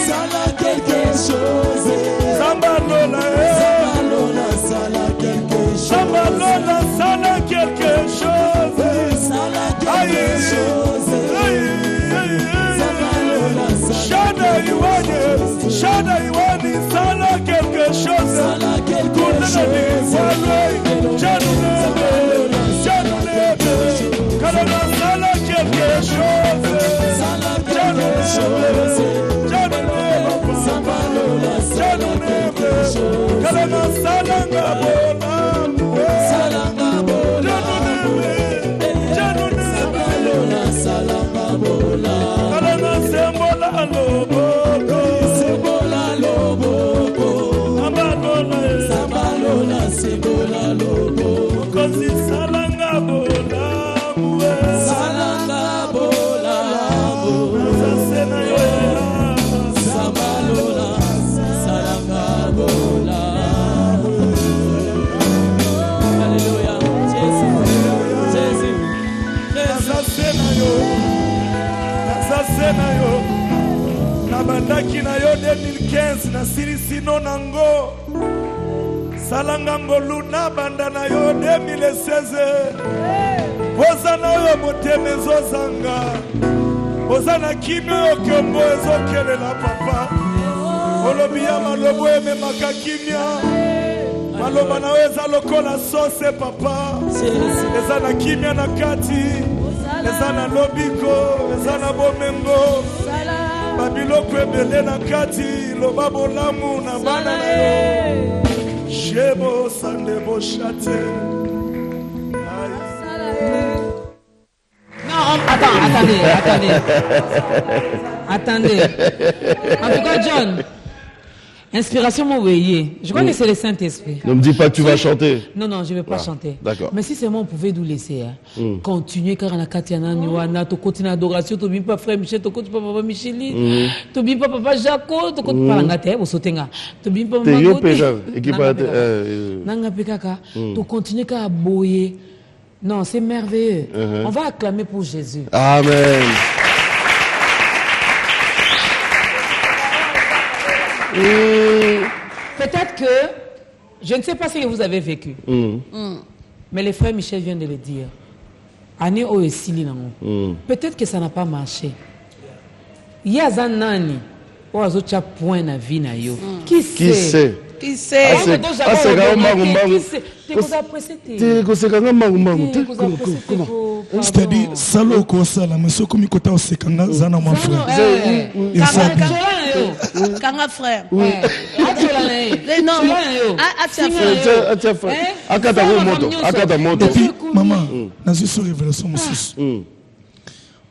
sala quelque chose Zambalola sala quelque chose Zambalola sala quelque chose sala quelque chose Shada Iwani sala quelque chose sala quelque chose sala quelque chose Nabandaki na yo 2015 na sirisino nango salanga ngolu nabanda na yo 2016 poza na yo moteme zozanga poza na kimi okembo ezokelela papa olobi ya malobo ememaka kimia maloba na yo eza lokola sose papa eza na kimia na kati eza na lobiko eza na bomengo babiloko ebele na kati loba bolamu na bana na yo shebo sande boshate. Non, attendez. En tout cas, John, inspiration m'a oublié. Je crois que c'est le Saint-Esprit. Ne me dis pas que tu vas chanter. Non, je ne vais pas chanter. D'accord. Mais si seulement on pouvait nous laisser, continuer car on a Katiana, Niwana, tu continues l'adoration, tu n'oublies pas frère Michel, tu continues pas papa Micheli, tu n'oublies pas papa Jaco, tu continues pas l'angate, vous sautez là. Tu n'oublies pas maman. Tu continues qu'à aboyer. Non, c'est merveilleux. On va acclamer pour Jésus. Amen. Peut-être que, je ne sais pas ce que vous avez vécu, mais les frères Michel viennent de le dire. Peut-être que ça n'a pas marché. Yaza nani oazo cha point na vie na yo. Qui sait? Qui sait? C'est-à-dire, salo ko sala, mais ce comme kota osekanga zana mon frère. Kanga frère. Maman, dans une révélation mususu.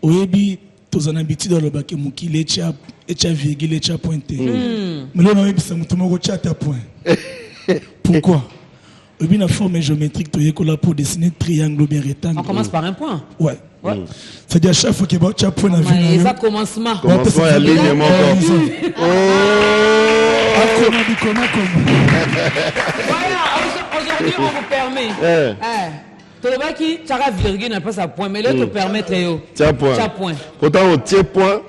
Oyebi tozana biti dans le bac mukile echa virgule echa pointé. Mais là on a bisa mutu moko chata point. Pourquoi? Oyebi na forme géométrique to yekola pour dessiner triangle ou bien rectangle. On commence par un point. Ouais. C'est-à-dire à chaque fois qu'il y a un point dans la vie. Et ça commencement. Commencement à l'alignement. Aujourd'hui on vous permet. Tolobaki, tu as virgule, n'a pas sa point, mais là, te permettre. Tiens point. Pourtant, au tiers point,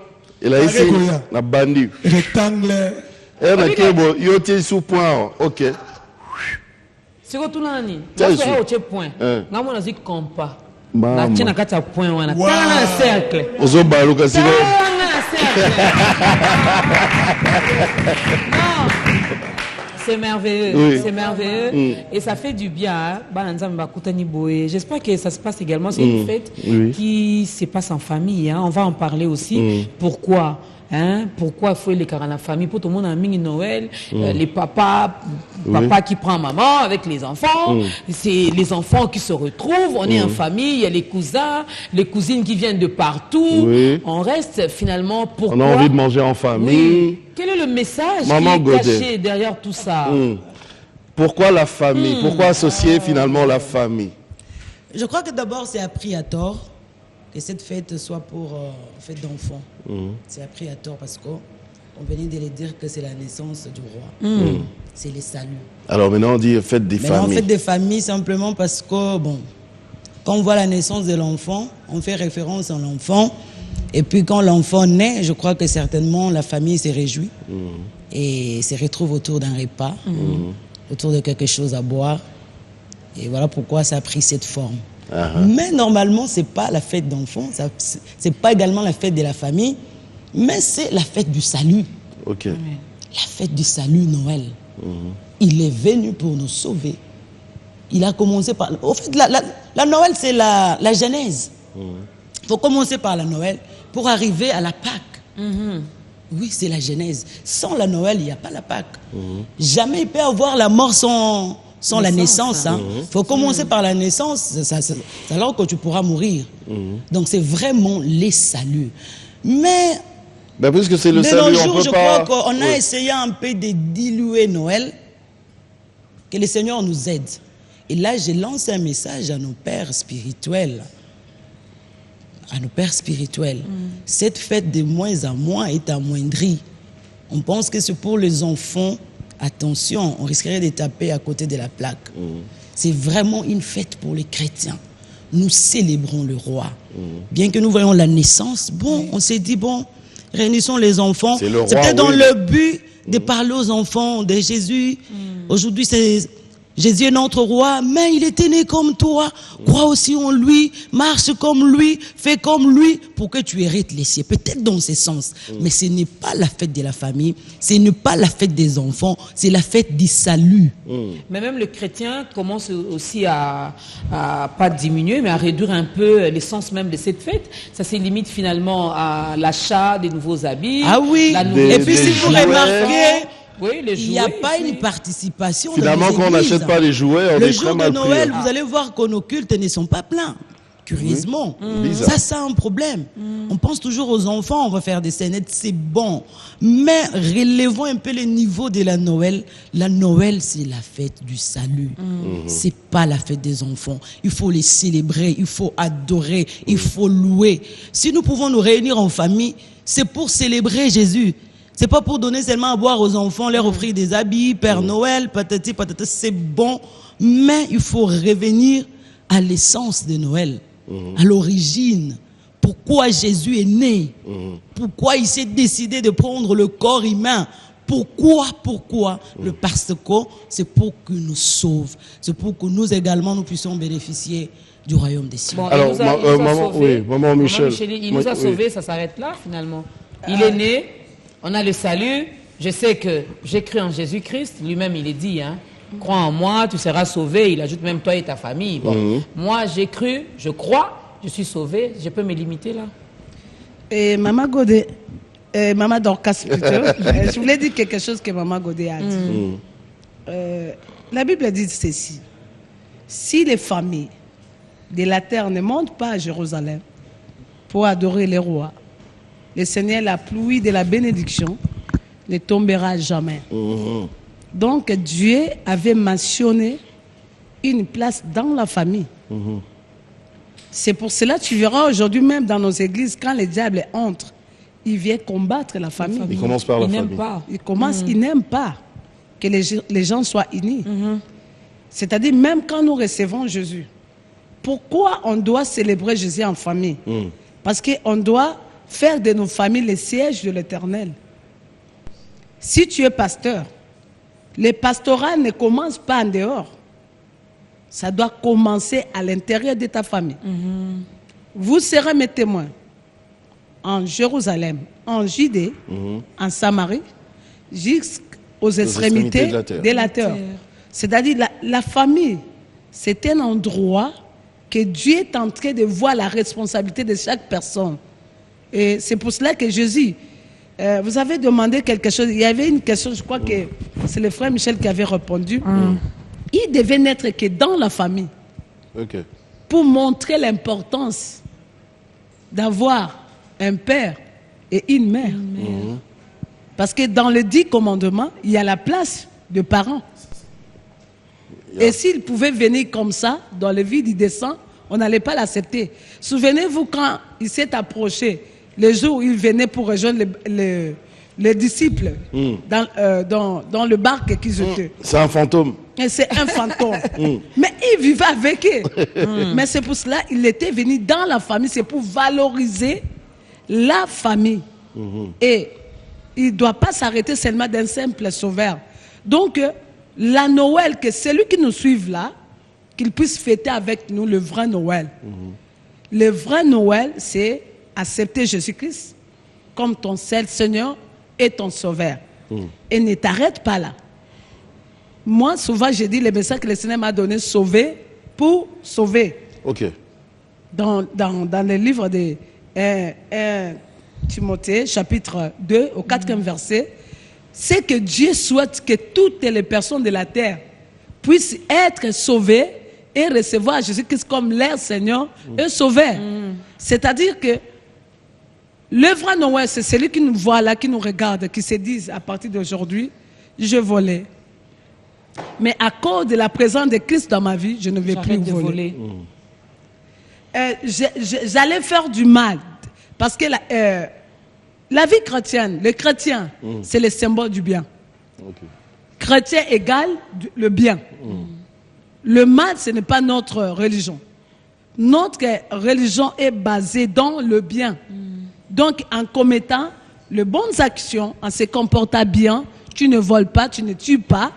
il a ici, la bandit. Rectangle. Et on a il y a sous point. Ok. C'est quoi tout l'année? Là, c'est au tiers point. Là, on a dit compas. Là, tu as un point, on a un cercle. Aux autres, balouka, c'est Non. C'est merveilleux, c'est merveilleux. Et ça fait du bien. J'espère que ça se passe également. C'est une fête qui se passe en famille. On va en parler aussi. Pourquoi? Pourquoi il faut les car à la famille? Pour tout le monde en mini Noël, les papa qui prend maman avec les enfants, c'est les enfants qui se retrouvent, on est en famille, il y a les cousins, les cousines qui viennent de partout, on reste finalement pourquoi? On a envie de manger en famille. Quel est le message qui est caché derrière tout ça? Pourquoi la famille? Pourquoi associer finalement la famille? Je crois que d'abord c'est appris à tort que cette fête soit pour fête d'enfants. C'est appris à tort parce qu'on venait de le dire que c'est la naissance du roi. C'est le salut. Alors maintenant on dit fête des familles. Maintenant fête des familles simplement parce que bon, quand on voit la naissance de l'enfant, on fait référence à l'enfant. Et puis quand l'enfant naît, je crois que certainement la famille se réjouit et se retrouve autour d'un repas, autour de quelque chose à boire. Et voilà pourquoi ça a pris cette forme. Mais normalement, ce n'est pas la fête d'enfants, ce n'est pas également la fête de la famille, mais c'est la fête du salut. La fête du salut, Noël. Il est venu pour nous sauver. Il a commencé par... Au fait, la Noël, c'est la Genèse. Il faut commencer par la Noël pour arriver à la Pâque. Oui, c'est la Genèse. Sans la Noël, il n'y a pas la Pâque. Jamais il peut y avoir la mort sans la naissance. Il faut commencer par la naissance, c'est alors que tu pourras mourir. Donc c'est vraiment les saluts. Mais puisque c'est le salut, on peut je crois qu'on a essayé un peu de diluer Noël. Que le Seigneur nous aide. Et là, j'ai lancé un message à nos pères spirituels. À nos pères spirituels. Cette fête de moins en moins est amoindrie. On pense que c'est pour les enfants. Attention, on risquerait de taper à côté de la plaque. C'est vraiment une fête pour les chrétiens. Nous célébrons le roi. Bien que nous voyons la naissance, bon, on s'est dit, bon, réunissons les enfants. C'est peut-être dans le but de parler aux enfants de Jésus. Aujourd'hui, Jésus est notre roi, mais il était né comme toi. Crois aussi en lui, marche comme lui, fais comme lui, pour que tu hérites les cieux. Peut-être dans ce sens. Mais ce n'est pas la fête de la famille, ce n'est pas la fête des enfants, c'est la fête du salut. Mais même le chrétien commence aussi à pas diminuer, mais à réduire un peu l'essence même de cette fête. Ça se limite finalement à l'achat des nouveaux habits. Ah oui, et puis si vous remarquez... il n'y a pas une participation. Finalement, quand on n'achète pas les jouets, on est très mal pris. Le jour de Noël, vous allez voir que nos cultes ne sont pas pleins. Curieusement. Ça, c'est un problème. On pense toujours aux enfants, on va faire des scénettes, c'est bon. Mais relevons un peu le niveau de la Noël. La Noël, c'est la fête du salut. C'est pas la fête des enfants. Il faut les célébrer, il faut adorer, il faut louer. Si nous pouvons nous réunir en famille, c'est pour célébrer Jésus. C'est pas pour donner seulement à boire aux enfants, leur offrir des habits, Père Noël, patati patata, c'est bon. Mais il faut revenir à l'essence de Noël, à l'origine. Pourquoi Jésus est né? Pourquoi il s'est décidé de prendre le corps humain? Pourquoi? Parce que c'est pour qu'il nous sauve. C'est pour que nous également, nous puissions bénéficier du royaume des cieux. Bon, alors, maman Michel, il nous a sauvés, ça s'arrête là finalement. Il est né, on a le salut. Je sais que j'ai cru en Jésus-Christ. Lui-même, il est dit, hein, crois en moi, tu seras sauvé. Il ajoute même toi et ta famille. Bon, moi, j'ai cru, je crois, je suis sauvé. Je peux me limiter là. Et Maman Godé, Maman Dorcas plutôt, je voulais dire quelque chose que Maman Godé a dit. La Bible dit ceci. Si les familles de la terre ne montent pas à Jérusalem pour adorer les rois, le Seigneur, la pluie de la bénédiction, ne tombera jamais. Donc Dieu avait mentionné une place dans la famille. C'est pour cela que tu verras aujourd'hui même dans nos églises, quand les diables entrent, ils viennent combattre la famille. Ils commencent par la famille. Ils n'aiment pas que les gens soient unis. C'est-à-dire même quand nous recevons Jésus, pourquoi on doit célébrer Jésus en famille? Parce qu'on doit faire de nos familles les sièges de l'Éternel. Si tu es pasteur, le pastorat ne commence pas en dehors. Ça doit commencer à l'intérieur de ta famille. Vous serez mes témoins en Jérusalem, en Judée, en Samarie, jusqu'aux extrémités de la terre. C'est-à-dire la famille, c'est un endroit que Dieu est en train de voir la responsabilité de chaque personne. Et c'est pour cela que Jésus, vous avez demandé quelque chose. Il y avait une question, je crois que c'est le frère Michel qui avait répondu. Il devait n'être que dans la famille. Pour montrer l'importance d'avoir un père et une mère. Parce que dans les 10 commandements, il y a la place de parents. Et s'il pouvait venir comme ça, dans le vide, il descend, on n'allait pas l'accepter. Souvenez-vous quand il s'est approché, le jour où il venait pour rejoindre les disciples dans le barque qu'ils étaient. C'est un fantôme. C'est un fantôme. Mais il vivait avec eux. Mais c'est pour cela qu'il était venu dans la famille, c'est pour valoriser la famille. Et il ne doit pas s'arrêter seulement d'un simple sauveur. Donc, la Noël, que celui qui nous suive là, qu'il puisse fêter avec nous le vrai Noël. Le vrai Noël, c'est accepter Jésus-Christ comme ton seul Seigneur et ton Sauveur. Et ne t'arrête pas là. Moi, souvent, j'ai dit le message que le Seigneur m'a donné, sauver pour sauver. Dans le livre de 1 Timothée, chapitre 2, au 4e verset, c'est que Dieu souhaite que toutes les personnes de la terre puissent être sauvées et recevoir Jésus-Christ comme leur Seigneur et Sauveur. C'est-à-dire que le vrai Noël, c'est celui qui nous voit là, qui nous regarde, qui se dit à partir d'aujourd'hui, je volais. Mais à cause de la présence de Christ dans ma vie, je ne vais plus voler. J'allais faire du mal. Parce que la vie chrétienne, le chrétien, c'est le symbole du bien. Chrétien égale le bien. Le mal, ce n'est pas notre religion. Notre religion est basée dans le bien. Donc, en commettant les bonnes actions, en se comportant bien, tu ne voles pas, tu ne tues pas,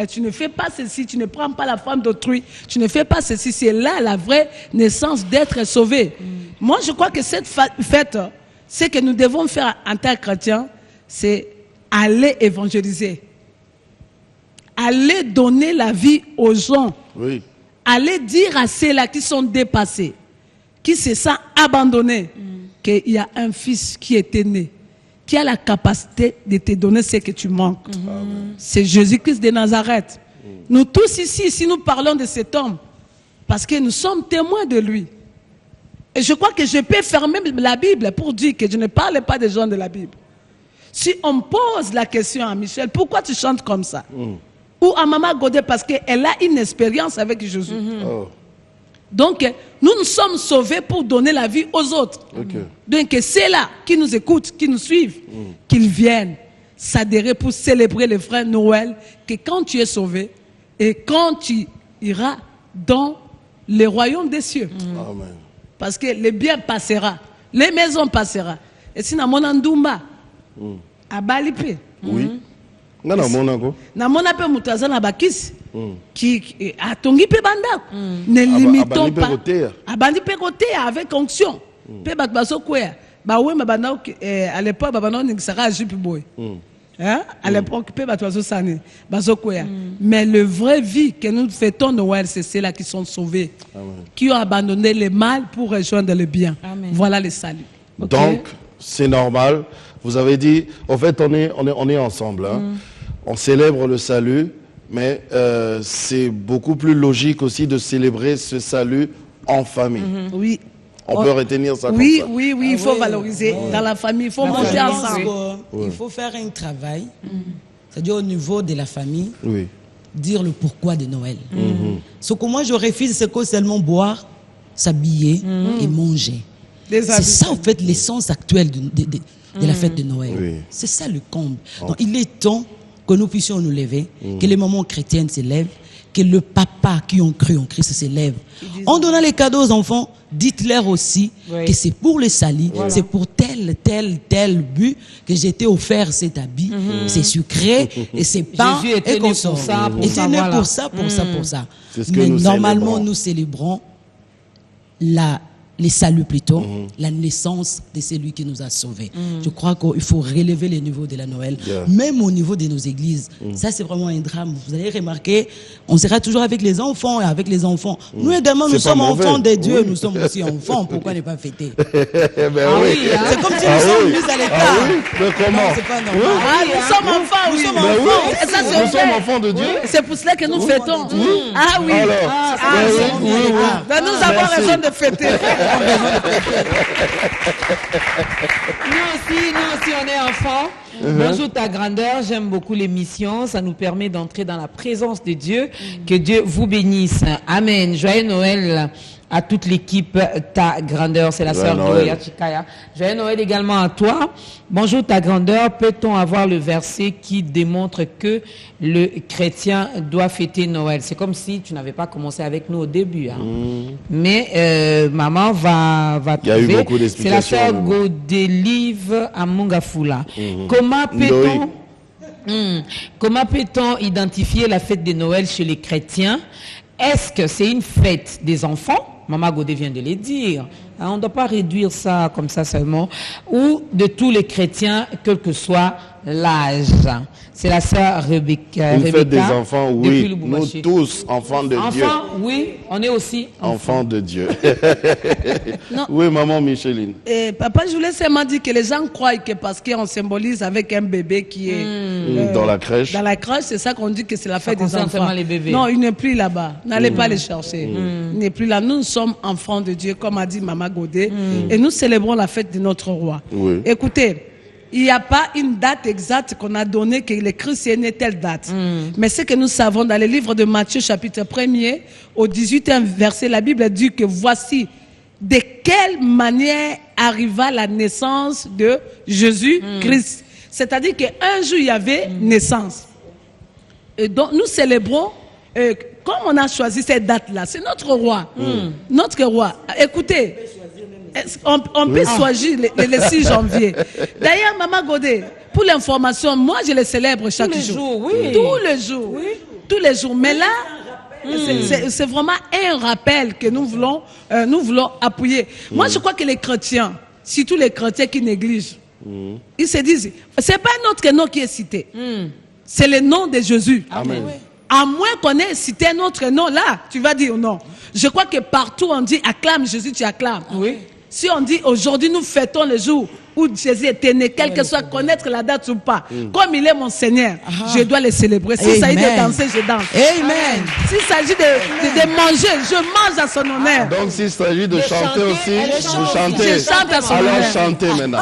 tu ne fais pas ceci, tu ne prends pas la femme d'autrui, tu ne fais pas ceci. C'est là la vraie naissance d'être sauvé. Moi, je crois que cette fête, ce que nous devons faire en tant que chrétiens, c'est aller évangéliser. Aller donner la vie aux gens. Aller dire à ceux-là qui sont dépassés, qui se sentent abandonnés, qu'il y a un fils qui est né, qui a la capacité de te donner ce que tu manques. C'est Jésus-Christ de Nazareth. Nous tous ici, si nous parlons de cet homme, parce que nous sommes témoins de lui. Et je crois que je peux fermer la Bible pour dire que je ne parle pas des gens de la Bible. Si on me pose la question à Michel, pourquoi tu chantes comme ça? Ou à Maman Godé, parce qu'elle a une expérience avec Jésus. Donc, nous sommes sauvés pour donner la vie aux autres. Donc, c'est là qui nous écoutent, qui nous suivent, qu'ils viennent s'adhérer pour célébrer le vrai Noël, que quand tu es sauvé et quand tu iras dans le royaume des cieux. Amen. Parce que le bien passera, les maisons passeront. Et si na mona ndumba, abalipe. Oui. Na mona pe mutaza na bakisi. Qui atongi pe bandako. Ne limitons pas. Abandi pe côté avec onction. Pe bat baso kwea. Bah oui, mais à l'époque, on sera à Jupiboy. Hein? À l'époque, mais le vrai vie que nous fêtons Noël, c'est ceux-là qui sont sauvés, qui ont abandonné le mal pour rejoindre le bien. Amen. Voilà le salut. Okay? Donc, c'est normal. Vous avez dit, en fait, on est ensemble. Hein? On célèbre le salut, mais c'est beaucoup plus logique aussi de célébrer ce salut en famille. Oui. On peut retenir ça comme ça. Oui, il faut valoriser dans la famille, il faut manger ensemble. Il faut faire un travail, c'est-à-dire au niveau de la famille, oui. dire le pourquoi de Noël. Ce que moi je refuse, c'est que seulement boire, s'habiller et manger. C'est ça en fait l'essence actuelle de la fête de Noël. Oui. C'est ça le comble. Donc il est temps que nous puissions nous lever, que les mamans chrétiennes se lèvent, que le papa qui ont cru en Christ se lève. En donnant les cadeaux aux enfants, dites-leur aussi que c'est pour le salut, c'est pour tel but que j'ai été offert cet habit, c'est sucré et c'est pain et qu'on sort. Était né pour ça. Mais normalement, nous célébrons les saluts plutôt, la naissance de celui qui nous a sauvés. Je crois qu'il faut relever les niveaux de la Noël, même au niveau de nos églises. Ça, c'est vraiment un drame. Vous allez remarquer, on sera toujours avec les enfants et avec les enfants. Nous également, nous sommes enfants de Dieu, nous sommes aussi enfants. Pourquoi ne pas fêter? C'est comme si nous sommes mis à l'écart. Mais comment? C'est pas normal. Nous sommes enfants, nous sommes enfants. Nous sommes enfants de Dieu. C'est pour cela que nous fêtons. Ah oui. Nous avons raison de fêter. Nous aussi, on est enfants. Bonjour ta grandeur, j'aime beaucoup l'émission, ça nous permet d'entrer dans la présence de Dieu. Que Dieu vous bénisse. Amen. Joyeux Noël à toute l'équipe, ta grandeur, c'est la sœur Gloria Chikaya. Joyeux Noël également à toi. Bonjour ta grandeur, peut-on avoir le verset qui démontre que le chrétien doit fêter Noël? C'est comme si tu n'avais pas commencé avec nous au début. Hein. Mais maman va trouver. Il y a eu beaucoup d'explications. C'est la sœur Godelive à Mungafula. Comment peut-on identifier la fête de Noël chez les chrétiens? Est-ce que c'est une fête des enfants? Maman Godé vient de le dire. On ne doit pas réduire ça comme ça seulement. Ou de tous les chrétiens, quel que soit l'âge. C'est la sœur Rebecca. Une fête des enfants, oui. Nous tous, enfants de Dieu. Enfants, oui. On est aussi enfants de Dieu. Oui, maman Micheline. Papa, je voulais seulement dire que les gens croient que parce qu'on symbolise avec un bébé qui est dans la crèche. Dans la crèche, c'est ça qu'on dit que c'est la fête des enfants. Les bébés. Non, il n'est plus là-bas. N'allez pas les chercher. Il n'est plus là. Nous sommes enfants de Dieu, comme a dit Maman Godé. Et nous célébrons la fête de notre roi. Oui. Écoutez, il n'y a pas une date exacte qu'on a donnée que le Christ est né telle date. Mais ce que nous savons dans le livre de Matthieu, chapitre 1er, au 18e verset, la Bible dit que voici de quelle manière arriva la naissance de Jésus-Christ. C'est-à-dire qu'un jour, il y avait naissance. Et donc, nous célébrons, comme on a choisi cette date-là, c'est notre roi. Notre roi. Écoutez, on peut choisir le 6 janvier. D'ailleurs, Maman Godé, pour l'information, moi je le célèbre chaque jour. Tous les jours. Oui. Tous les jours. Mais là, c'est vraiment un rappel que nous voulons appuyer. Moi, je crois que les chrétiens, surtout les chrétiens qui négligent, ils se disent, c'est pas notre nom qui est cité. C'est le nom de Jésus. Amen. À moins qu'on ait cité notre nom, là, tu vas dire non. Je crois que partout on dit acclame Jésus, tu acclames. Oui. Si on dit aujourd'hui nous fêtons le jour où Jésus était né, quel que soit connaître la date ou pas, comme il est mon Seigneur, je dois le célébrer. S'il s'agit de danser, je danse. Amen. S'il s'agit de manger, je mange à son honneur. Donc s'il s'agit de chanter aussi, vous chantez. Je chante à son honneur. Alors chantez maintenant.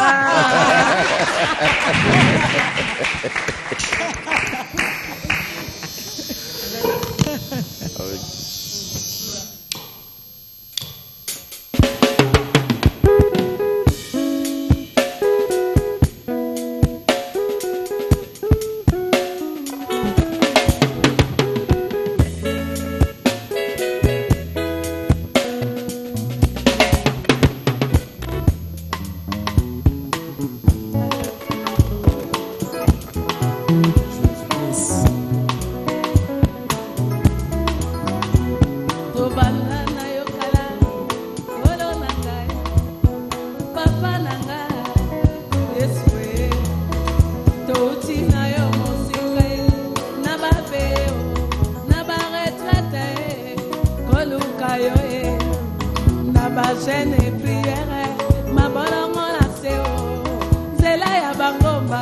bangomba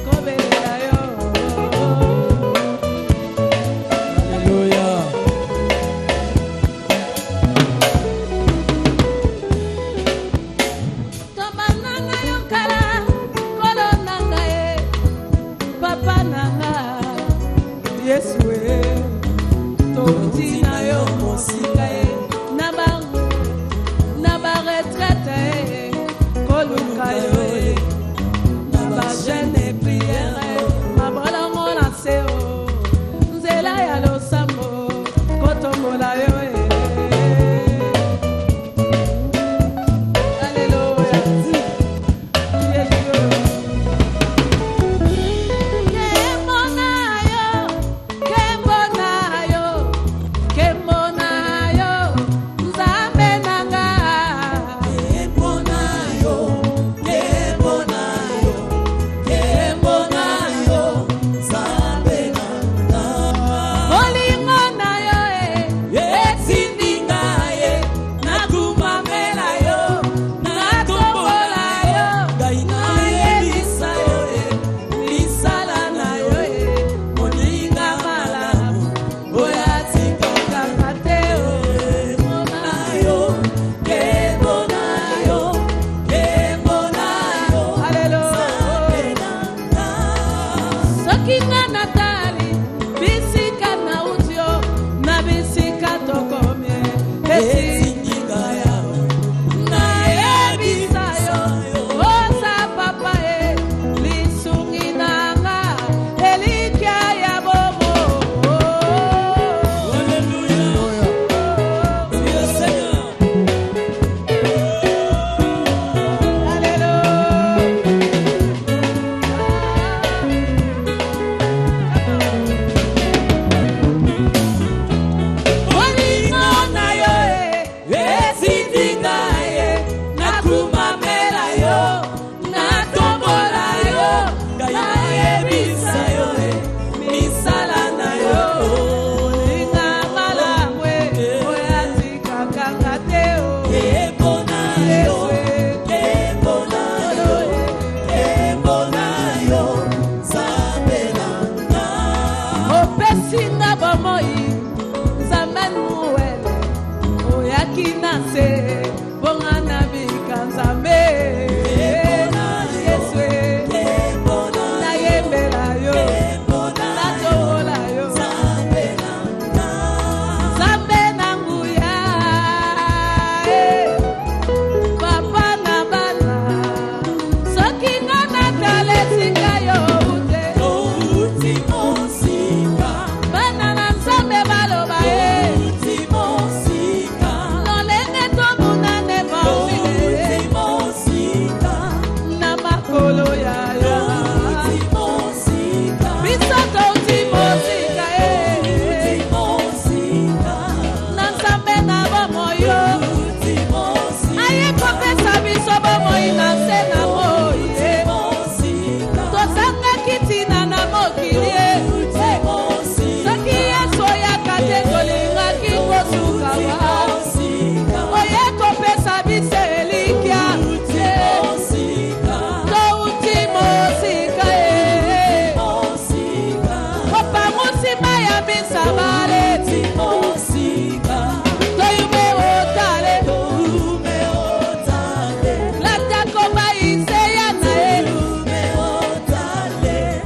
kobelela yo. Alléluia. Tomananga yo kala kolo nanga e papa nanga Yesu e totina yo mosika e na bango na ba retraite e koluka yo e na ba jeune prière mabalongo na seo nzela ya losambo kotombola yo e.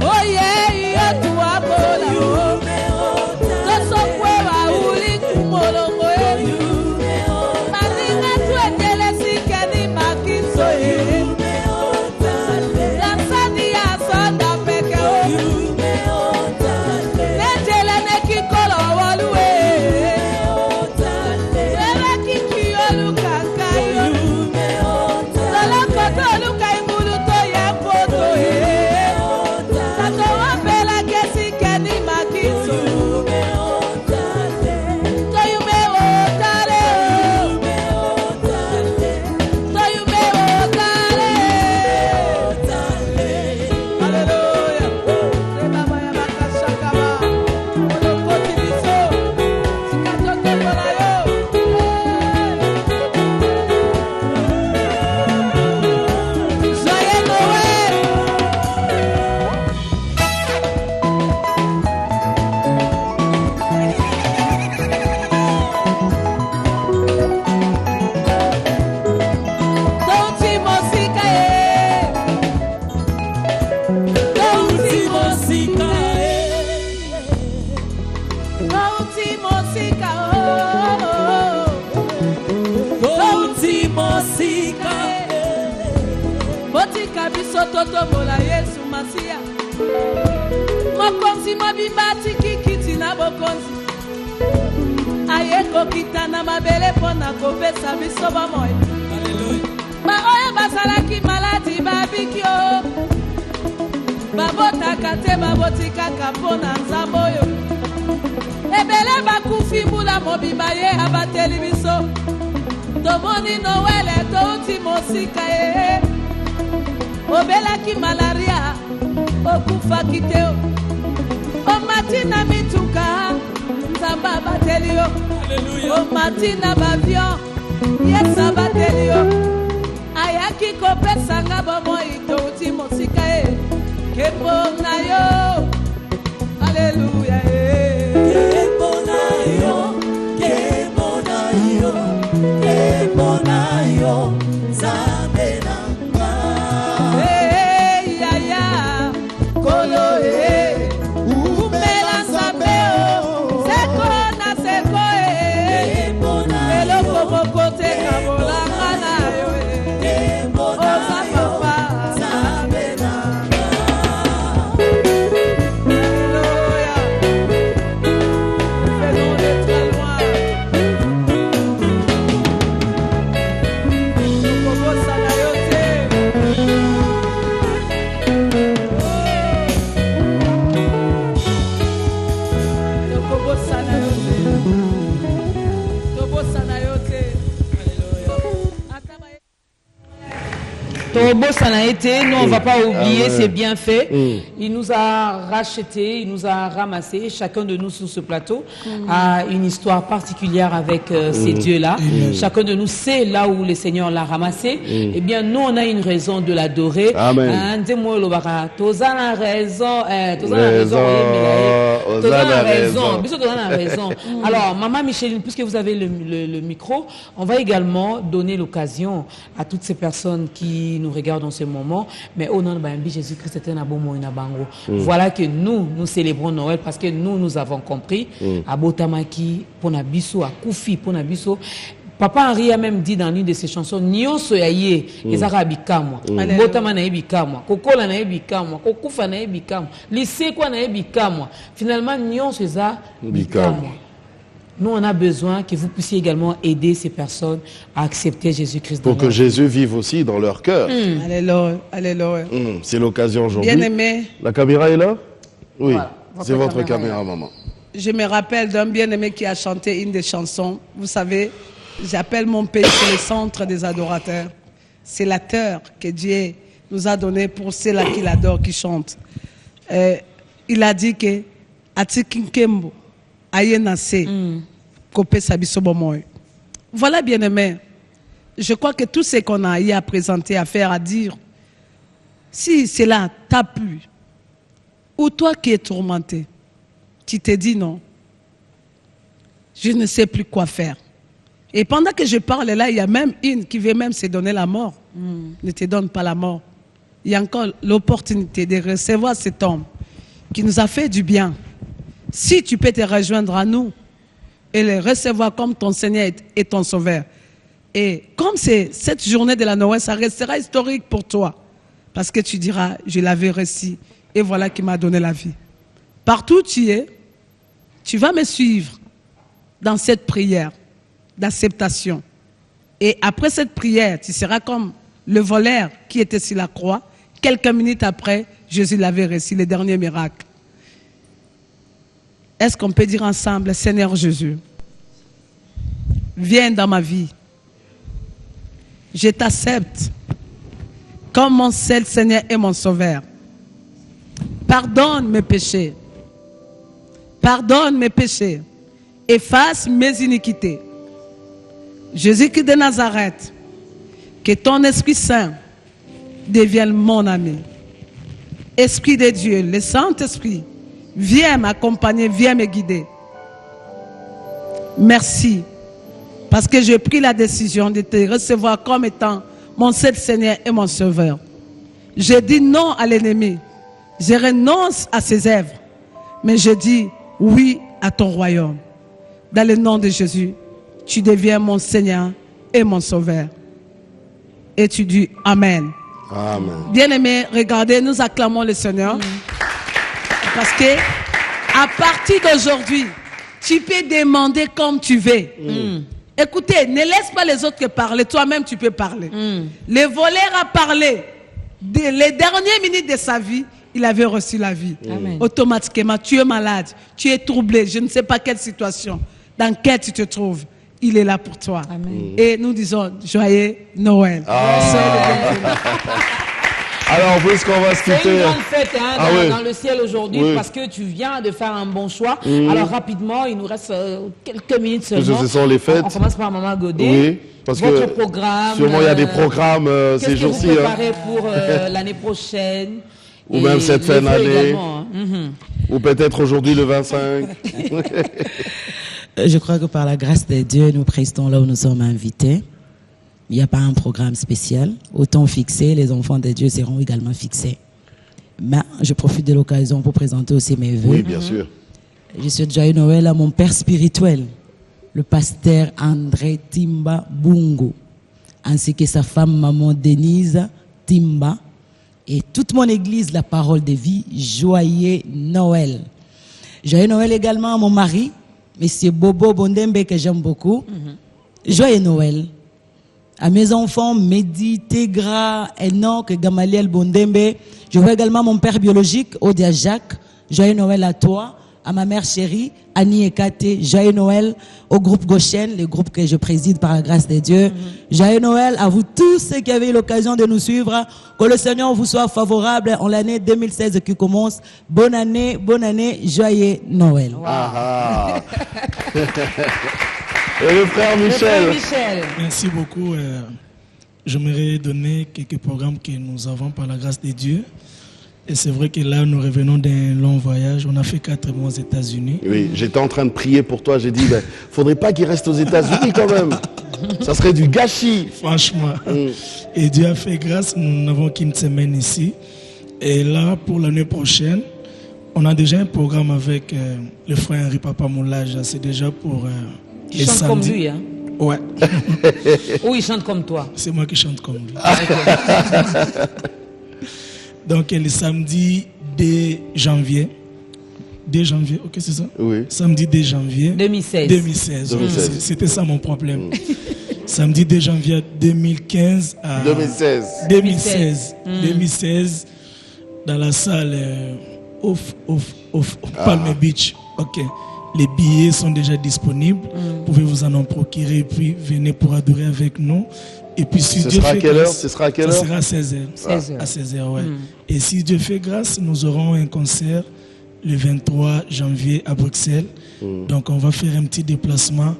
Oh yeah, Touti mosika Touti mosika Touti mosika Botika biso toto mola Yesu Masia Mokonzi mobimba tikikiti na bokonzi Ayeko kitana mabele pona kopesa biso bamoyo Baoyo basalaki maladi babikyo Babotaka te babotikaka pona nzambo oyo Ebele bakufi mbula mobimba ye abateli biso Tomoni Noele touti mosika ye Obelaki malaria okufaki te Omati na mituka nzamba abateli yo Omati na bavion Yesa abateli yo Ayaki kopesa nga bomoi touti mosika ye Kembo na yo Alléluia Kembo na yo Kembo na yo Kembo na yo Zambe na nga Yaya Kolo Umela Zambe Seko na seko Kembo na yo Eloko mokote kabola na yo Kembo na yo Zambe na nga Alléluia Faisons de très loin Kobo Sanayote Kobo Sanayote Kobo Sanayote Tobo Sanaete, nous on ne va pas oublier ses bienfaits. Il nous a racheté, il nous a ramassé. Chacun de nous sur ce plateau a une histoire particulière avec ces dieux-là. Chacun de nous sait là où le Seigneur l'a ramassé. Eh bien, nous on a une raison de l'adorer. Amen. Tozana raison, raison. Alors, Maman Micheline, puisque vous avez le micro, on va également donner l'occasion à toutes ces personnes qui nous regardent en ce moment, mais au nom de Jésus-Christ, c'est un bon bango. Voilà que nous célébrons Noël parce que nous avons compris. À Botamaki, Ponabiso, à Koufi, Ponabiso. Papa Henri a même dit dans l'une de ses chansons, Nyonso yaye, ezaka bikamwa. Botama na bikamwa, Kokola na bikamwa, Kokufa na bikamwa, Lisekwa na bikamwa. Finalement, Nyonso eza bikamwa. Nous, on a besoin que vous puissiez également aider ces personnes à accepter Jésus-Christ. Pour que Jésus vive aussi dans leur cœur. Alléluia, alléluia. C'est l'occasion aujourd'hui. Bien aimé. La caméra est là? Oui, voilà, c'est votre caméra, maman. Je me rappelle d'un bien-aimé qui a chanté une des chansons. Vous savez, j'appelle mon pays, c'est le centre des adorateurs. C'est la terre que Dieu nous a donnée pour ceux-là qui l'adorent, qui chantent. Il a dit que Atikinkembo, Ayenase, Kopé Sabisobomoy. Voilà, bien-aimé. Je crois que tout ce qu'on a eu à présenter, à faire, à dire, si cela t'a plu, ou toi qui es tourmenté, tu te dis non, je ne sais plus quoi faire. Et pendant que je parle là, il y a même une qui veut même se donner la mort. Ne te donne pas la mort. Il y a encore l'opportunité de recevoir cet homme qui nous a fait du bien. Si tu peux te rejoindre à nous et le recevoir comme ton Seigneur et ton Sauveur. Et comme c'est cette journée de la Noël, ça restera historique pour toi. Parce que tu diras, je l'avais reçu et voilà qui m'a donné la vie. Partout où tu es, tu vas me suivre dans cette prière d'acceptation. Et après cette prière, tu seras comme le voleur qui était sur la croix. Quelques minutes après, Jésus l'avait reçu, le dernier miracle. Est-ce qu'on peut dire ensemble, Seigneur Jésus, viens dans ma vie. Je t'accepte comme mon seul Seigneur et mon Sauveur. Pardonne mes péchés. Pardonne mes péchés. Efface mes iniquités. Jésus-Christ de Nazareth, que ton Esprit Saint devienne mon ami. Esprit de Dieu, le Saint-Esprit, viens m'accompagner, viens me guider. Merci, parce que j'ai pris la décision de te recevoir comme étant mon seul Seigneur et mon Sauveur. Je dis non à l'ennemi Je renonce à ces œuvres, mais je dis oui à ton royaume. Dans le nom de Jésus, tu deviens mon Seigneur et mon Sauveur. Et tu dis Amen. Amen. Bien-aimés, regardez, nous acclamons le Seigneur. Parce que à partir d'aujourd'hui, tu peux demander comme tu veux. Écoutez, ne laisse pas les autres parler. Toi-même, tu peux parler. Le voleur a parlé. Les dernières minutes de sa vie, il avait reçu la vie. Automatiquement, tu es malade, tu es troublé, je ne sais pas quelle situation, dans laquelle tu te trouves. Il est là pour toi. Amen. Et nous disons joyeux Noël. Alors, puisqu'on va se quitter. C'est une grande fête dans le ciel aujourd'hui parce que tu viens de faire un bon choix. Alors, rapidement, il nous reste quelques minutes seulement. Ce sont les fêtes. On commence par Maman Godet. Oui, parce votre que programme. Sûrement, il y a des programmes ces jours-ci. Qu'est-ce que vous préparez pour l'année prochaine? Ou même cette fin d'année. Ou peut-être aujourd'hui le 25. Je crois que par la grâce de Dieu, nous prestons là où nous sommes invités. Il n'y a pas un programme spécial. Au temps fixé, les enfants de Dieu seront également fixés. Mais je profite de l'occasion pour présenter aussi mes vœux. Oui, bien sûr. Je souhaite joyeux Noël à mon père spirituel, le pasteur André Timba Bungo, ainsi que sa femme, maman Denise Timba, et toute mon église, la parole de vie. Joyeux Noël. Joyeux Noël également à mon mari, Monsieur Bobo Bondembe, que j'aime beaucoup. Joyeux Noël. À mes enfants, Mehdi, Tegra, Enoch, Gamaliel Bondembe. Je vois également mon père biologique, Odia Jacques. Joyeux Noël à toi. À ma mère chérie, Annie Ekate. Joyeux Noël au groupe Goshen, le groupe que je préside par la grâce de Dieu. Joyeux Noël à vous tous ceux qui avez eu l'occasion de nous suivre. Que le Seigneur vous soit favorable en l'année 2016 qui commence. Bonne année, joyeux Noël. Wow. Et le frère Michel. Merci beaucoup. J'aimerais donner quelques programmes que nous avons par la grâce de Dieu. Et c'est vrai que là, nous revenons d'un long voyage. On a fait 4 mois aux États-Unis. Oui, j'étais en train de prier pour toi. J'ai dit, faudrait pas qu'il reste aux États-Unis quand même. Ça serait du gâchis. Franchement. Et Dieu a fait grâce. Nous n'avons qu'une semaine ici. Et là, pour l'année prochaine, on a déjà un programme avec le frère Henri Papa Moulage. C'est déjà pour il chante comme lui, hein? Ouais. Ou il chante comme toi? C'est moi qui chante comme lui. Donc, le samedi 2 janvier. 2 janvier, ok, c'est ça? Oui. Samedi 2 janvier. 2016. C'était ça mon problème. Samedi 2 janvier 2015 à 2016. Dans la salle Palm Beach. Ok. Les billets sont déjà disponibles. Vous pouvez vous en procurer et puis venez pour adorer avec nous. Et puis si Dieu fait grâce, ce sera à quelle heure? Ce sera à 16h. À 16h, ouais. Et si Dieu fait grâce, nous aurons un concert le 23 janvier à Bruxelles. Donc on va faire un petit déplacement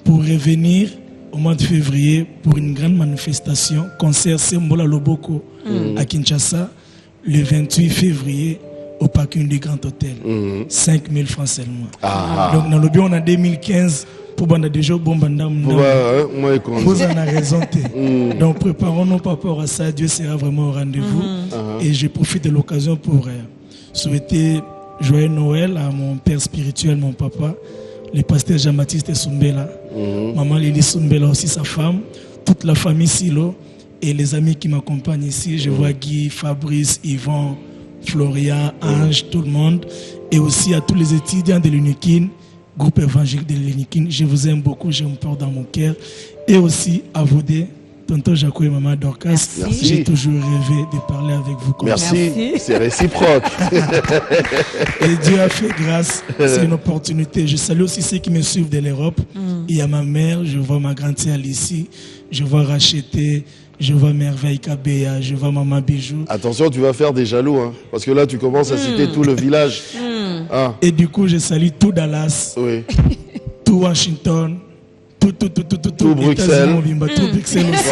pour revenir au mois de février pour une grande manifestation, concert Sembola Loboko à Kinshasa, le 28 février au parking du Grand Hôtel. 5 000 francs seulement. Donc dans le bio, on a 2015 pour banda déjà bon banda. Vous en avez raison. Donc préparons-nous par rapport à ça. Dieu sera vraiment au rendez-vous. Et je profite de l'occasion pour souhaiter joyeux Noël à mon père spirituel, mon papa, le pasteur Jean-Baptiste Soumbela, maman Lili Soumbela aussi, sa femme, toute la famille Silo et les amis qui m'accompagnent ici. Je vois Guy, Fabrice, Yvan, Florian, Ange, tout le monde. Et aussi à tous les étudiants de l'UNIKIN, groupe évangélique de l'UNIKIN. Je vous aime beaucoup, j'ai un peur dans mon cœur. Et aussi à vous deux, tonton Jaco et maman Dorcas. J'ai toujours rêvé de parler avec vous comme ça. Merci, c'est réciproque. Et Dieu a fait grâce, c'est une opportunité. Je salue aussi ceux qui me suivent de l'Europe. Il y a ma mère, je vois ma grande-sœur Alicie, je vois Racheté, je vois Merveille Kabea, je vois Maman Bijou. Attention, tu vas faire des jaloux, hein, parce que là, tu commences à citer tout le village. Et du coup, je salue tout Dallas, tout Washington, tout Bruxelles. Tout Bruxelles aussi.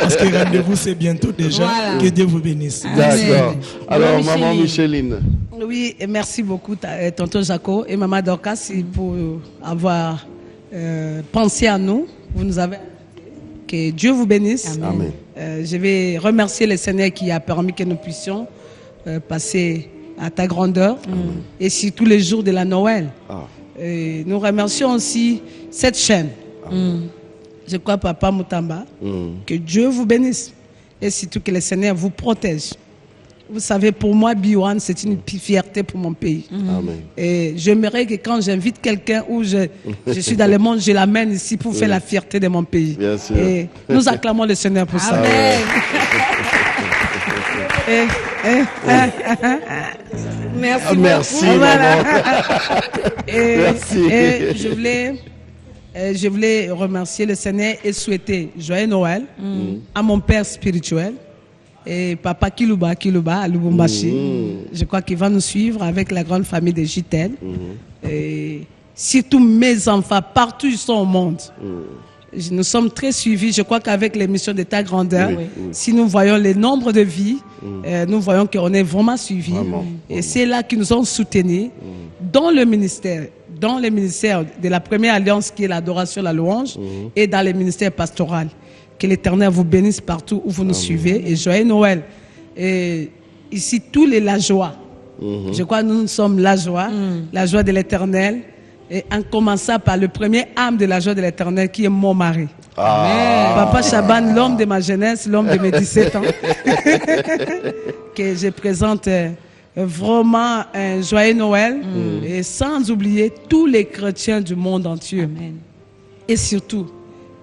Parce que rendez-vous, c'est bientôt déjà. Voilà. Que Dieu vous bénisse. D'accord. Alors, maman Micheline. Oui, et merci beaucoup, tonton Jaco et maman Dorcas, pour avoir pensé à nous. Vous nous avez... Que Dieu vous bénisse. Amen. Je vais remercier le Seigneur qui a permis que nous puissions passer à ta grandeur et sur tous les jours de la Noël. Et nous remercions aussi cette chaîne. Je crois, Papa Mutamba, que Dieu vous bénisse et surtout que le Seigneur vous protège. Vous savez, pour moi, Biwan, c'est une fierté pour mon pays. Amen. Et j'aimerais que quand j'invite quelqu'un ou je suis dans le monde, je l'amène ici pour faire la fierté de mon pays. Bien sûr. Et nous acclamons le Seigneur pour ça. Amen. Merci beaucoup. Merci, Voilà. maman. Merci. Et je voulais remercier le Seigneur et souhaiter joyeux Noël à mon père spirituel et Papa Kilouba à Lubumbashi. Je crois qu'il va nous suivre avec la grande famille de Gitel. Et surtout mes enfants, partout où ils sont au monde. Nous sommes très suivis. Je crois qu'avec l'émission de ta grandeur, si nous voyons le nombre de vies, nous voyons qu'on est vraiment suivis. Et c'est là qu'ils nous ont soutenus dans le ministère de la première alliance qui est l'adoration, la louange, et dans le ministère pastoral. Que l'Éternel vous bénisse partout où vous nous suivez. Et joyeux Noël. Et ici, tous la joie. Je crois que nous sommes la joie de l'Éternel. Et en commençant par le premier âme de la joie de l'Éternel qui est mon mari. Papa Chaban, l'homme de ma jeunesse, l'homme de mes 17 ans. Que je présente vraiment un joyeux Noël. Et sans oublier tous les chrétiens du monde entier. Amen. Et surtout,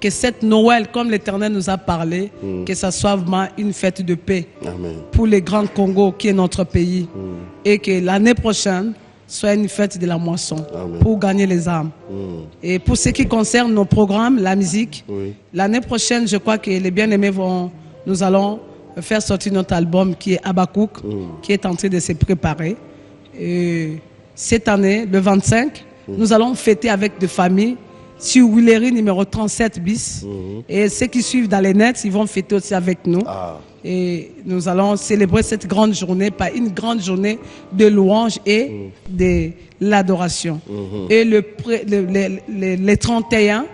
que cette Noël, comme l'Éternel nous a parlé, que ça soit vraiment une fête de paix. Amen. Pour le Grand Congo qui est notre pays. Et que l'année prochaine soit une fête de la moisson. Amen. Pour gagner les âmes. Et pour ce qui concerne nos programmes, la musique, l'année prochaine, je crois que les bien-aimés nous allons faire sortir notre album qui est Abakouk, qui est en train de se préparer. Et cette année, le 25, nous allons fêter avec des familles sur Willery numéro 37 bis. Et ceux qui suivent dans les nets, ils vont fêter aussi avec nous. Et nous allons célébrer cette grande journée par une grande journée de louange et de l'adoration. Et le 31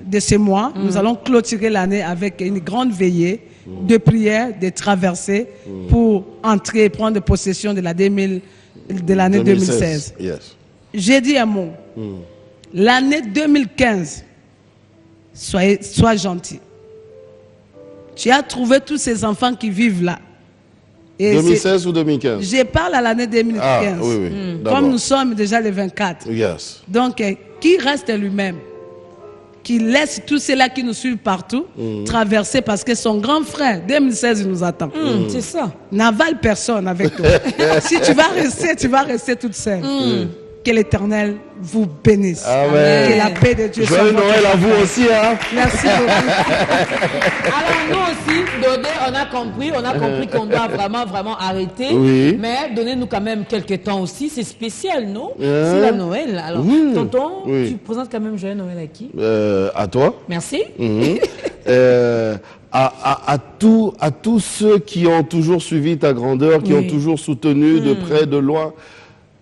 de ce mois, nous allons clôturer l'année avec une grande veillée de prières, de traversées pour entrer et prendre possession de l'année 2016. Yes. J'ai dit un mot. L'année 2015, sois gentil. Tu as trouvé tous ces enfants qui vivent là. Et 2016 ou 2015? Je parle à l'année 2015. Ah, oui. Comme nous sommes déjà le 24. Yes. Donc, qui reste lui-même, qui laisse tous ceux-là qui nous suivent partout traverser parce que son grand frère, 2016, il nous attend. C'est ça. N'avale personne avec toi. Si tu vas rester toute seule. Que l'Éternel vous bénisse. Amen. Que la paix de Dieu soit Joyeux votre Noël à famille. vous aussi. Hein? Merci beaucoup. Alors nous aussi, Dodé, on a compris qu'on doit vraiment arrêter. Oui. Mais donnez-nous quand même quelques temps aussi. C'est spécial, non? C'est la Noël. Alors, tonton, tu présentes quand même Joyeux Noël à qui? À toi. Merci. À tous ceux qui ont toujours suivi ta grandeur, qui ont toujours soutenu de près, de loin.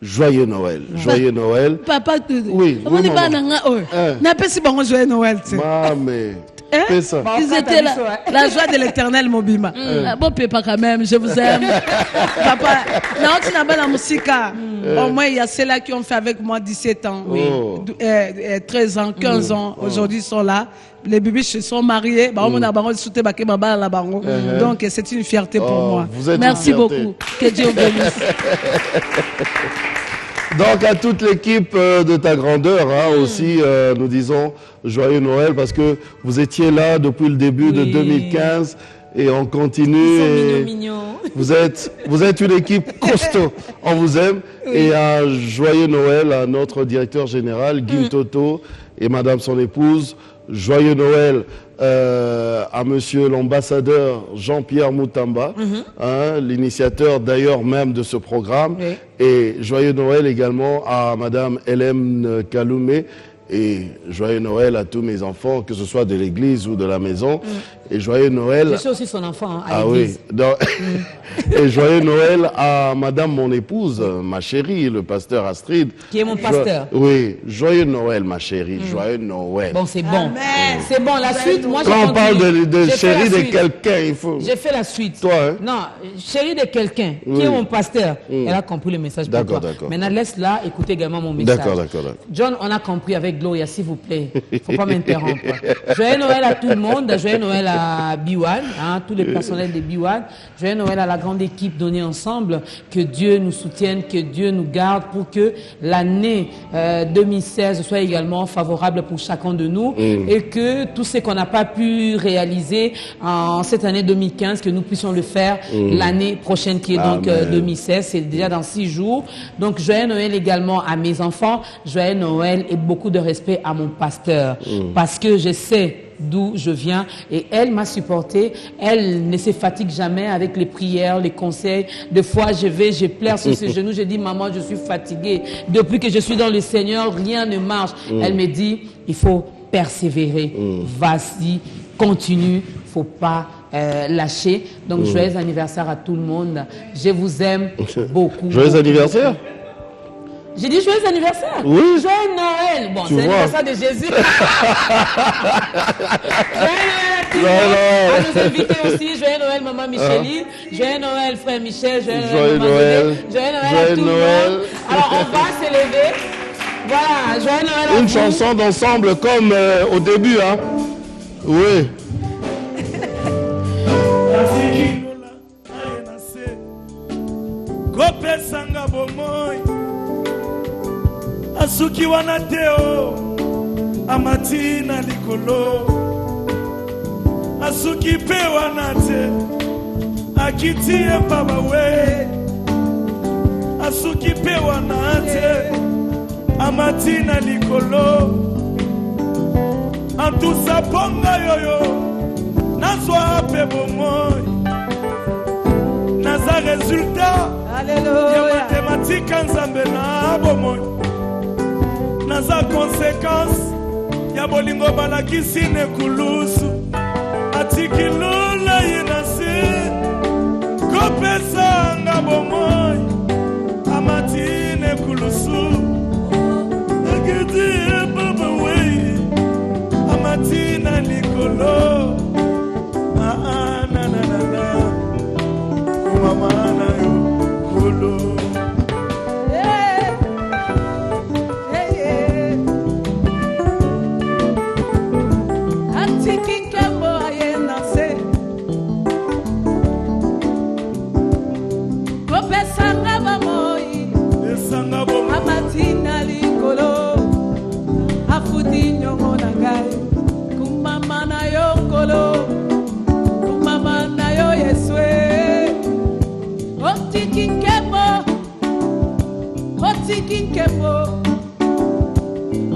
Joyeux Noël. Joyeux Noël. Papa, Oui, maman. N'appelle pas joyeux Noël. Mamé. Fais ça. Ils étaient là. La joie de l'Éternel, Mobima. Bon, papa, quand même, je vous aime. Papa, là, tu n'as pas la musique. Au moins, il y a ceux-là qui ont fait avec moi 17 ans, 13 ans, 15 ans. Aujourd'hui, ils sont là. Les bébés se sont mariés. Donc, c'est une fierté pour moi. Merci beaucoup. Que Dieu vous bénisse. Donc à toute l'équipe de ta grandeur aussi, nous disons joyeux Noël parce que vous étiez là depuis le début de 2015 et on continue. Ils sont mignons. Vous êtes une équipe costaud, on vous aime. Et un joyeux Noël à notre directeur général, Guy Toto, et madame son épouse. Joyeux Noël à monsieur l'ambassadeur Jean-Pierre Mutamba, l'initiateur d'ailleurs même de ce programme. Et joyeux Noël également à madame Hélène Kaloumé. Et joyeux Noël à tous mes enfants, que ce soit de l'église ou de la maison. Et joyeux Noël. Je suis aussi son enfant à Ah l'église. oui. Donc, et joyeux Noël à madame mon épouse, ma chérie, le pasteur Astrid. Qui est mon pasteur. Oui, joyeux Noël ma chérie, joyeux Noël. Bon, c'est bon. Amen. C'est bon, la suite, moi j'ai Quand on parle de J'ai fait chérie la de suite. quelqu'un, il faut... J'ai fait la suite. Toi, hein? Non, chérie de quelqu'un Oui. qui est mon pasteur. Elle a compris le message pour D'accord, toi. d'accord. Maintenant, laisse-la écouter également mon message. D'accord, d'accord. John, on a compris avec Gloria, s'il vous plaît. Il ne faut pas m'interrompre. Joyeux Noël à tout le monde. Joyeux Noël à B1, hein, tous les personnels de B1. Joyeux Noël à la grande équipe donnée ensemble. Que Dieu nous soutienne, que Dieu nous garde pour que l'année 2016 soit également favorable pour chacun de nous et que tout ce qu'on n'a pas pu réaliser en cette année 2015, que nous puissions le faire l'année prochaine qui est donc 2016. C'est déjà dans 6 jours. Donc, joyeux Noël également à mes enfants. Joyeux Noël et beaucoup de respect à mon pasteur. Parce que je sais d'où je viens et elle m'a supporté. Elle ne se fatigue jamais avec les prières, les conseils. Des fois, je pleure sur ses genoux. Je dis, maman, je suis fatiguée. Depuis que je suis dans le Seigneur, rien ne marche. Elle me dit, il faut persévérer. Vas-y, continue. Faut pas lâcher. Donc, joyeux anniversaire à tout le monde. Je vous aime beaucoup. Joyeux anniversaire. J'ai dit joyeux anniversaire. Oui. Joyeux Noël. Bon, c'est l'anniversaire de Jésus. Joyeux Noël à nous inviter aussi. Joyeux Noël, maman Micheline. Joyeux Noël, frère Michel. Joyeux Noël, maman Zédé. Joyeux Noël à tout le monde. Alors, on va s'élever. Voilà, joyeux Noël à Une vous. chanson d'ensemble comme au début, hein. Oui. kopesanga bomoi asuki wana teo amati na likolo asuki pe wana te akiti epaba we asuki pe wana te amati na likolo antusa ponga yoyo nazwa pe bomoi naza résultat ya mathématique nzambe na bomoi naza conséquence ya bolingo balakisi nekulusu atiki lula ye na se kopesanga bomoi amati nekulusu akiti baba wei amati na likolo kumamana yo kolo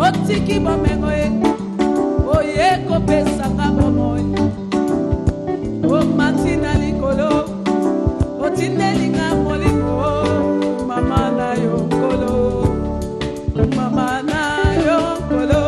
Otiki bomengoe oye kopesanga bomoi o matina likolo otindelinga molingo mama na yokolo mama na yokolo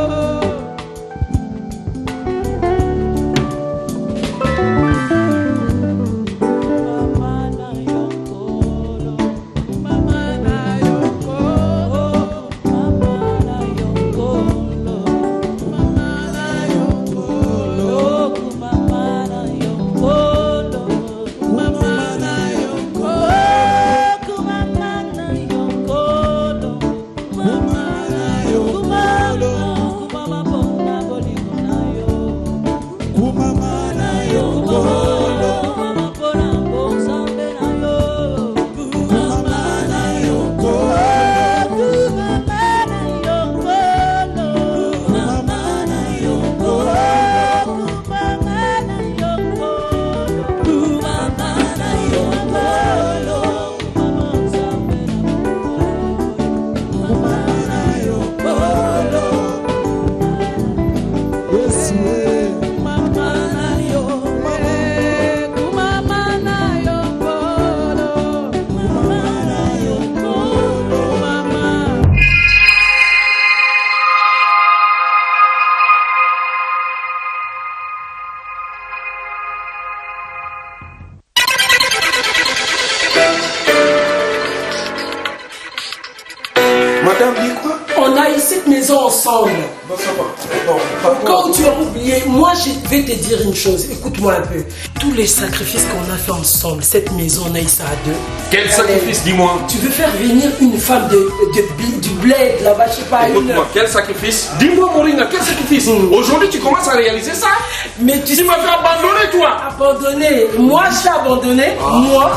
Madame dit quoi? On a eu cette maison ensemble. Bon, ça va. Bon, Quand tu as oublié, moi je vais te dire une chose, écoute-moi un peu. Tous les sacrifices qu'on a fait ensemble, cette maison, on a eu ça à deux. Quel sacrifice, dis-moi? Tu veux faire venir une femme du bled là-bas, je sais pas. Écoute-moi, quel sacrifice? Dis-moi, Maureen, quel sacrifice? Aujourd'hui, tu commences à réaliser ça? Mais tu m'as fait abandonner, toi. Abandonner? Moi, je t'ai abandonné. Moi.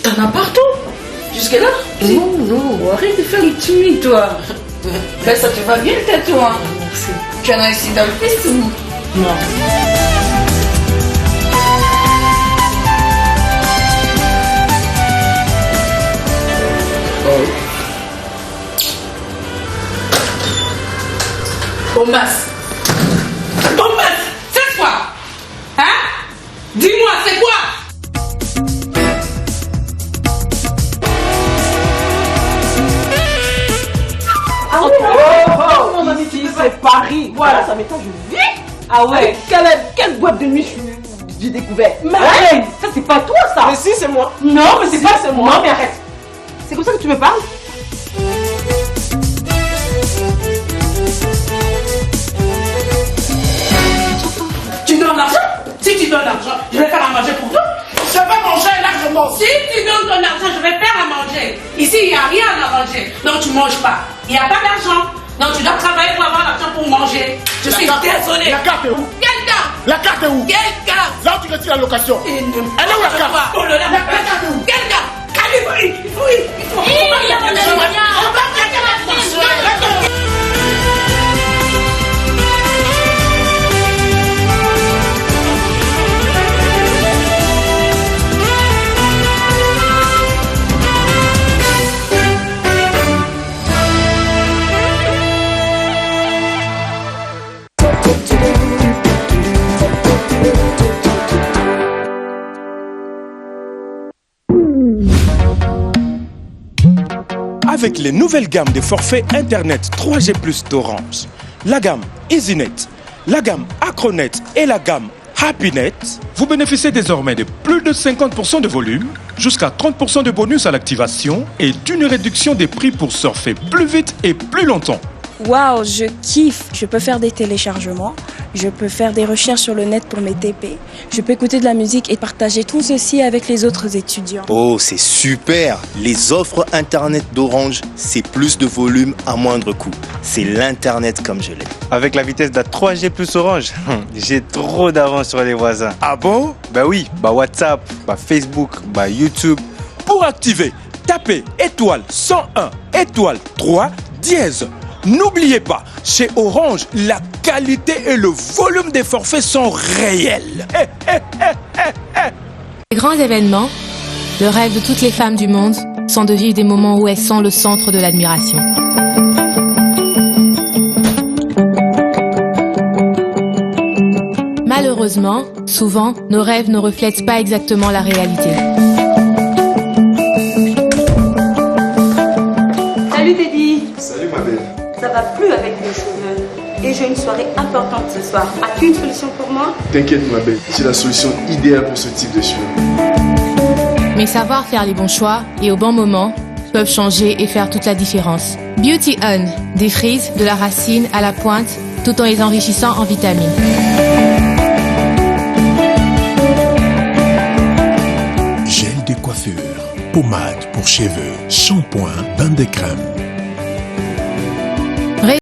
T'en as partout. Jusque-là? Non, arrête de faire le timide, toi. Ben, ça te va bien, le tatouage. Merci. Tu en as ici dans le fils ou? Non. Bombas, c'est quoi? Hein? Dis-moi, c'est quoi? Ah oui, oh, ma fille, c'est Paris. Voilà, ça m'étonne, je vis. Ah ouais. Quelle boîte de nuit j'ai découvert? Mais arrête, ça c'est pas toi ça. Mais si, c'est moi. Non, mais c'est pas c'est moi. Non, mais arrête. C'est comme ça que tu me parles? Tu donnes l'argent? Si tu donnes l'argent, je vais faire à manger pour toi. Je vais manger largement. Si tu donnes ton argent, je vais faire à manger. Ici, il n'y a rien à manger. Non, tu ne manges pas. Il n'y a pas d'argent. Non, tu dois travailler pour avoir l'argent pour manger. Je suis désolée. La carte est où? Quelle carte? La carte est où? Quelle carte? Là où tu retires la location. Elle est où la carte? Oh là là, la carte est où? Quelle carte? Il faut. Avec les nouvelles gammes de forfaits Internet 3G+ d'Orange, la gamme EasyNet, la gamme Acronet et la gamme HappyNet, vous bénéficiez désormais de plus de 50% de volume, jusqu'à 30% de bonus à l'activation et d'une réduction des prix pour surfer plus vite et plus longtemps. Waouh, je kiffe. Je peux faire des téléchargements, je peux faire des recherches sur le net pour mes TP, je peux écouter de la musique et partager tout ceci avec les autres étudiants. Oh, c'est super! Les offres Internet d'Orange, c'est plus de volume à moindre coût. C'est l'Internet comme je l'ai. Avec la vitesse de 3G plus Orange, j'ai trop d'avance sur les voisins. Ah bon? Bah oui, bah WhatsApp, bah Facebook, bah YouTube. Pour activer, tapez étoile 101 étoile 3 dièse. N'oubliez pas, chez Orange, la qualité et le volume des forfaits sont réels. Les grands événements, le rêve de toutes les femmes du monde, sont de vivre des moments où elles sont le centre de l'admiration. Malheureusement, souvent, nos rêves ne reflètent pas exactement la réalité. Salut Teddy. Salut ma belle. Ça va plus avec mes cheveux. Et j'ai une soirée importante ce soir. As-tu une solution pour moi? T'inquiète ma belle, j'ai la solution idéale pour ce type de cheveux. Mais savoir faire les bons choix et au bon moment peuvent changer et faire toute la différence. Beauty On, des frises, de la racine à la pointe, tout en les enrichissant en vitamines. Gel de coiffure, pommade pour cheveux, shampoing, bain de crème.